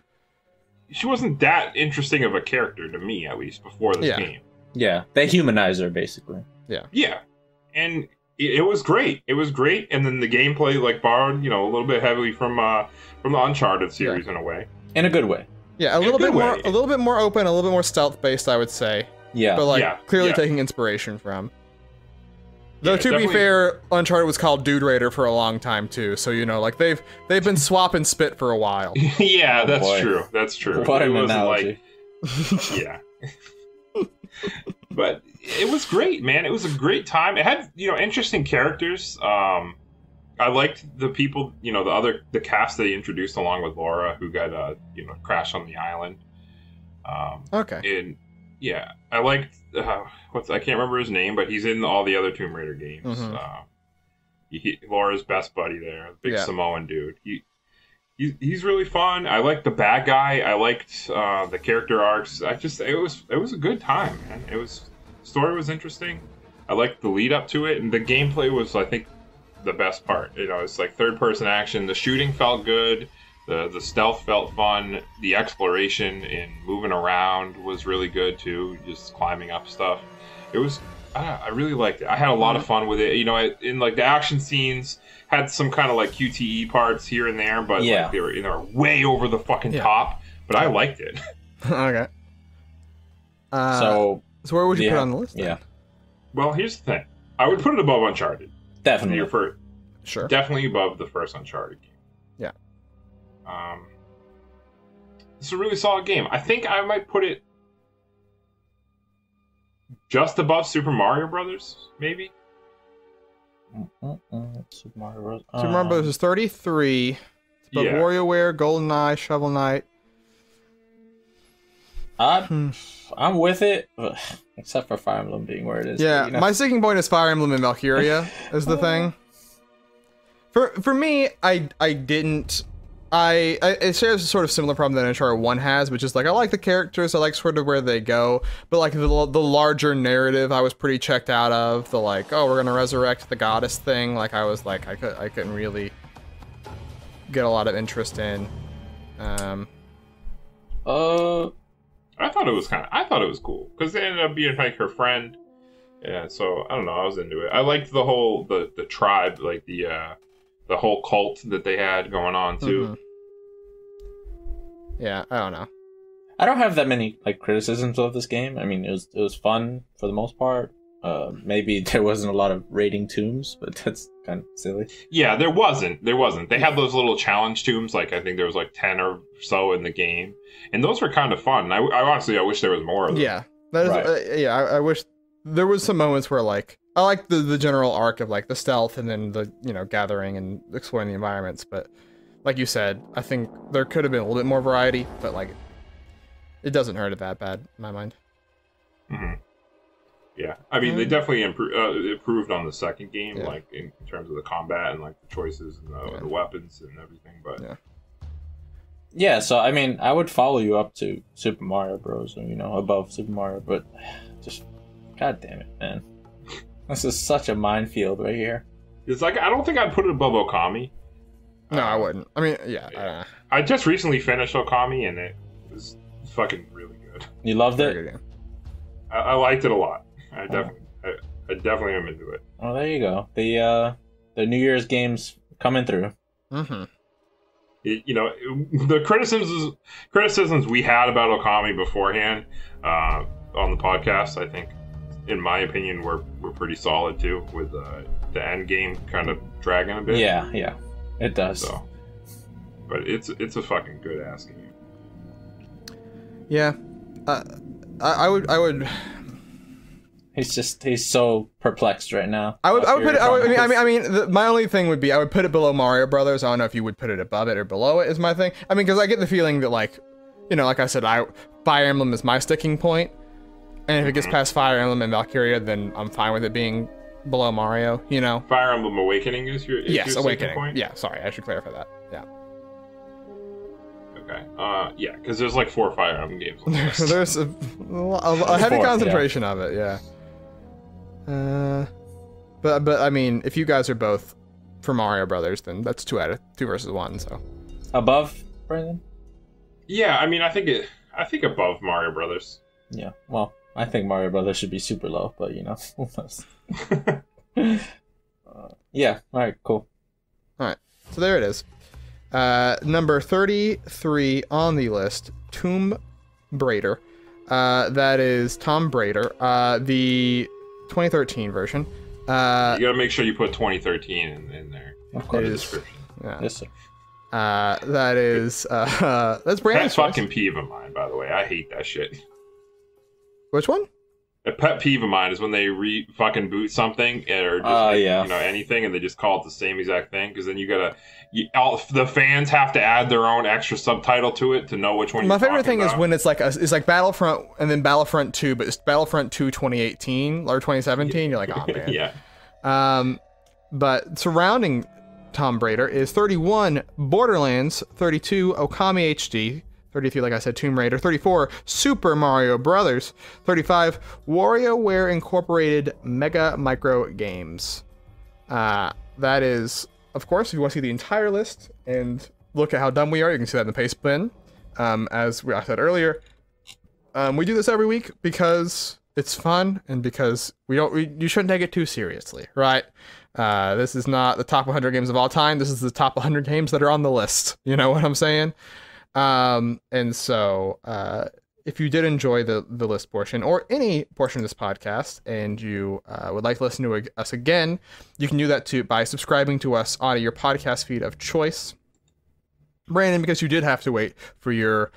[SPEAKER 2] she wasn't that interesting of a character to me, at least before this game.
[SPEAKER 3] Yeah, they humanize her basically.
[SPEAKER 2] Yeah, and it was great. It was great, and then the gameplay like borrowed a little bit heavily from the Uncharted series in a way.
[SPEAKER 3] In a good way.
[SPEAKER 1] Yeah, a little bit more open, a little bit more stealth based, I would say.
[SPEAKER 3] Yeah,
[SPEAKER 1] but clearly taking inspiration from. Though to be fair, Uncharted was called Dude Raider for a long time too, so they've been swapping spit for a while.
[SPEAKER 2] Yeah, that's true. That's true.
[SPEAKER 3] What an analogy.
[SPEAKER 2] Yeah. But it was great, man. It was a great time. It had interesting characters. I liked the people, the cast they introduced along with Laura, who got crashed on the island.
[SPEAKER 1] Okay.
[SPEAKER 2] And yeah, I liked I can't remember his name, but he's in all the other Tomb Raider games. Laura's best buddy there, big Samoan dude. He's really fun. I liked the bad guy. I liked the character arcs. It was a good time, man. Story was interesting. I liked the lead up to it, and the gameplay was, I think, the best part. It's like third person action. The shooting felt good. The stealth felt fun. The exploration and moving around was really good too. Just climbing up stuff. I really liked it. I had a lot of fun with it. In like the action scenes had some kind of like QTE parts here and there, but like they were way over the fucking top. But I liked it.
[SPEAKER 1] Okay.
[SPEAKER 3] So
[SPEAKER 1] where would you put it on the list? Then?
[SPEAKER 3] Yeah.
[SPEAKER 2] Well, here's the thing. I would put it above Uncharted.
[SPEAKER 3] Definitely.
[SPEAKER 1] Sure.
[SPEAKER 2] Definitely above the first Uncharted game.
[SPEAKER 1] Yeah.
[SPEAKER 2] It's a really solid game. I think I might put it just above Super Mario Brothers, maybe.
[SPEAKER 3] Super Mario Bros.
[SPEAKER 1] Super Mario Brothers is 33. But WarioWare, GoldenEye, Shovel Knight.
[SPEAKER 3] I'm with it, except for Fire Emblem being where it is.
[SPEAKER 1] Yeah, my sticking point is Fire Emblem and Valkyria is the thing. For me, I didn't it shares a sort of similar problem that Uncharted 1 has, which is like I like the characters, I like sort of where they go, but like the larger narrative I was pretty checked out of. The like, oh, we're gonna resurrect the goddess thing, like I was like I couldn't really get a lot of interest in.
[SPEAKER 2] I thought it was cool because they ended up being like her friend. Yeah, so I don't know, I was into it. I liked the whole the tribe, like the whole cult that they had going on too.
[SPEAKER 1] Yeah, I don't know.
[SPEAKER 3] I don't have that many like criticisms of this game. I mean, it was fun for the most part. Maybe there wasn't a lot of raiding tombs, but that's kind of silly.
[SPEAKER 2] Yeah, there wasn't. They had those little challenge tombs, like I think there was like 10 or so in the game, and those were kind of fun. I honestly wish there was more of them.
[SPEAKER 1] Yeah, that is. Right. I wish there was some moments where like I like the general arc of like the stealth and then the gathering and exploring the environments, but like you said, I think there could have been a little bit more variety, but like it doesn't hurt it that bad in my mind.
[SPEAKER 2] Mm-hmm. Yeah, I mean, they definitely improved on the second game, like in terms of the combat and like the choices and the weapons and everything. But
[SPEAKER 3] yeah, so I mean, I would follow you up to Super Mario Bros. Above Super Mario, but just god damn it, man, this is such a minefield right here.
[SPEAKER 2] It's like I don't think I'd put it above Okami.
[SPEAKER 1] No, I wouldn't. I mean,
[SPEAKER 2] I just recently finished Okami and it was fucking really good.
[SPEAKER 3] You loved it?
[SPEAKER 2] I liked it a lot. I definitely am into it.
[SPEAKER 3] Oh, there you go. The New Year's games coming through.
[SPEAKER 1] Mm-hmm.
[SPEAKER 2] The criticisms we had about Okami beforehand on the podcast, I think, in my opinion, were pretty solid too. With the end game kind of dragging a bit.
[SPEAKER 3] Yeah, it does.
[SPEAKER 2] So, but it's a fucking good ass game.
[SPEAKER 1] Yeah, I would.
[SPEAKER 3] He's so perplexed right now.
[SPEAKER 1] I would put it. My only thing would be I would put it below Mario Brothers. I don't know if you would put it above it or below it. Is my thing. I mean, because I get the feeling that like, like I said, Fire Emblem is my sticking point, and if it gets past Fire Emblem and Valkyria, then I'm fine with it being below Mario.
[SPEAKER 2] Fire Emblem Awakening is your
[SPEAKER 1] Awakening.
[SPEAKER 2] Point?
[SPEAKER 1] Yeah, sorry, I should clarify that. Yeah.
[SPEAKER 2] Okay. Yeah, because there's like 4 Fire Emblem games on the list.
[SPEAKER 1] There's a heavy concentration of it. Yeah. But I mean, if you guys are both for Mario Brothers, then that's 2 versus 1. So
[SPEAKER 3] above, Brandon?
[SPEAKER 2] Yeah, I mean, I think above Mario Brothers.
[SPEAKER 3] Yeah, well, I think Mario Brothers should be super low, but who knows? Yeah. All right. Cool.
[SPEAKER 1] All right. So there it is. Number 33 on the list, Tomb Raider. That is Tom Raider. The 2013 version.
[SPEAKER 2] You gotta make sure you put 2013 in there.
[SPEAKER 3] Of course.
[SPEAKER 2] In the description.
[SPEAKER 1] Yeah.
[SPEAKER 3] Yes, sir.
[SPEAKER 1] That is that's Brandon's
[SPEAKER 2] Pet fucking peeve of mine, by the way. I hate that shit.
[SPEAKER 1] Which one?
[SPEAKER 2] A pet peeve of mine is when they fucking boot something or just anything, and they just call it the same exact thing. Because then the fans have to add their own extra subtitle to it to know which one.
[SPEAKER 1] My favorite thing is when it's like Battlefront and then Battlefront 2, but it's Battlefront 2 2018 or 2017. You're like, oh man.
[SPEAKER 2] Yeah.
[SPEAKER 1] But surrounding Tomb Raider is 31 Borderlands, 32 Okami HD, 33, like I said, Tomb Raider, 34 Super Mario Brothers, 35 WarioWare Incorporated Mega Micro Games. That is, of course, if you want to see the entire list and look at how dumb we are, you can see that in the paste bin. As I said earlier, we do this every week because it's fun and because you shouldn't take it too seriously, right? This is not the top 100 games of all time. This is the top 100 games that are on the list. You know what I'm saying? And so, if you did enjoy the list portion or any portion of this podcast and you would like to listen to us again, you can do that by subscribing to us on your podcast feed of choice. Brandon, because you did have to wait for your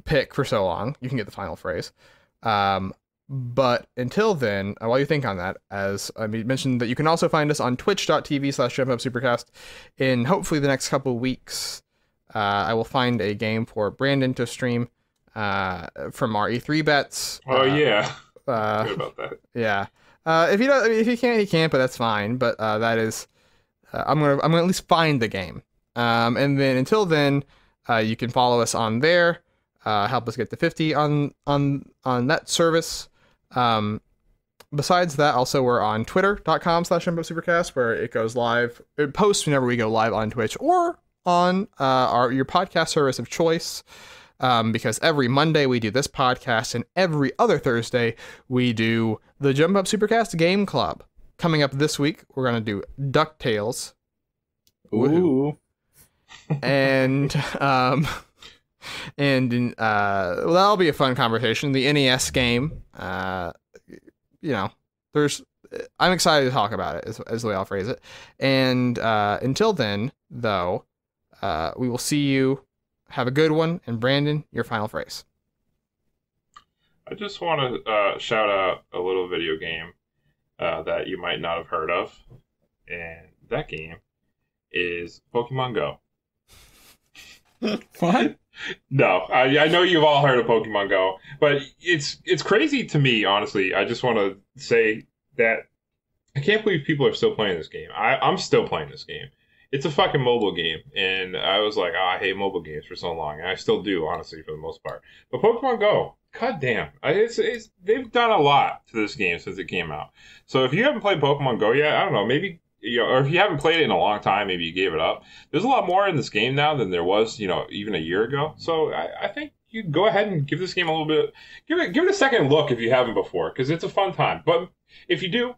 [SPEAKER 1] pick for so long, you can get the final phrase. But until then, while you think on that, as I mentioned, that you can also find us on twitch.tv/Jump Up Supercast in hopefully the next couple weeks. I will find a game for Brandon to stream from our E3 bets.
[SPEAKER 2] Oh yeah, good about that.
[SPEAKER 1] Yeah, if he can't, he can't, but that's fine. But that is, I'm gonna at least find the game And then until then, you can follow us on there. Help us get to 50 on that service. Besides that, also we're on twitter.com/Jump Up Supercast, where it goes live. It posts whenever we go live on Twitch or on your podcast service of choice. Because every Monday we do this podcast, and every other Thursday we do the Jump Up Supercast Game Club. Coming up this week, we're going to do DuckTales.
[SPEAKER 3] Ooh.
[SPEAKER 1] And that'll be a fun conversation. The NES game, I'm excited to talk about it, is the way I'll phrase it. And until then, though, we will see you. Have a good one. And Brandon, your final phrase.
[SPEAKER 2] I just want to shout out a little video game that you might not have heard of. And that game is Pokemon Go.
[SPEAKER 3] What?
[SPEAKER 2] No, I know you've all heard of Pokemon Go, but it's crazy to me, honestly. I just want to say that I can't believe people are still playing this game. I'm still playing this game. It's a fucking mobile game, and I was like, I hate mobile games for so long, and I still do, honestly, for the most part. But Pokemon Go, god damn, they've done a lot to this game since it came out. So if you haven't played Pokemon Go yet, I don't know, maybe, or if you haven't played it in a long time, maybe you gave it up. There's a lot more in this game now than there was, even a year ago. So I think you go ahead and give this game a little bit, give it a second look if you haven't before, because it's a fun time. But if you do,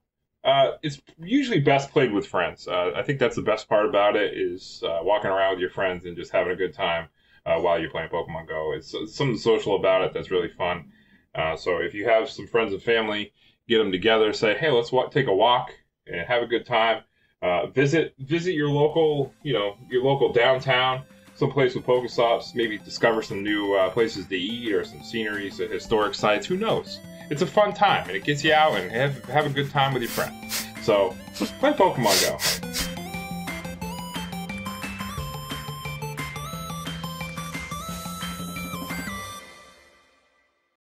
[SPEAKER 2] it's usually best played with friends. I think that's the best part about it, is walking around with your friends and just having a good time while you're playing Pokemon Go. It's something social about it that's really fun. So if you have some friends and family, get them together, say, hey, let's take a walk and have a good time. Visit your local, your local downtown, someplace with Pokestops, maybe discover some new places to eat or some scenery, some historic sites. Who knows? It's a fun time, and it gets you out and have a good time with your friends. So, play Pokemon Go.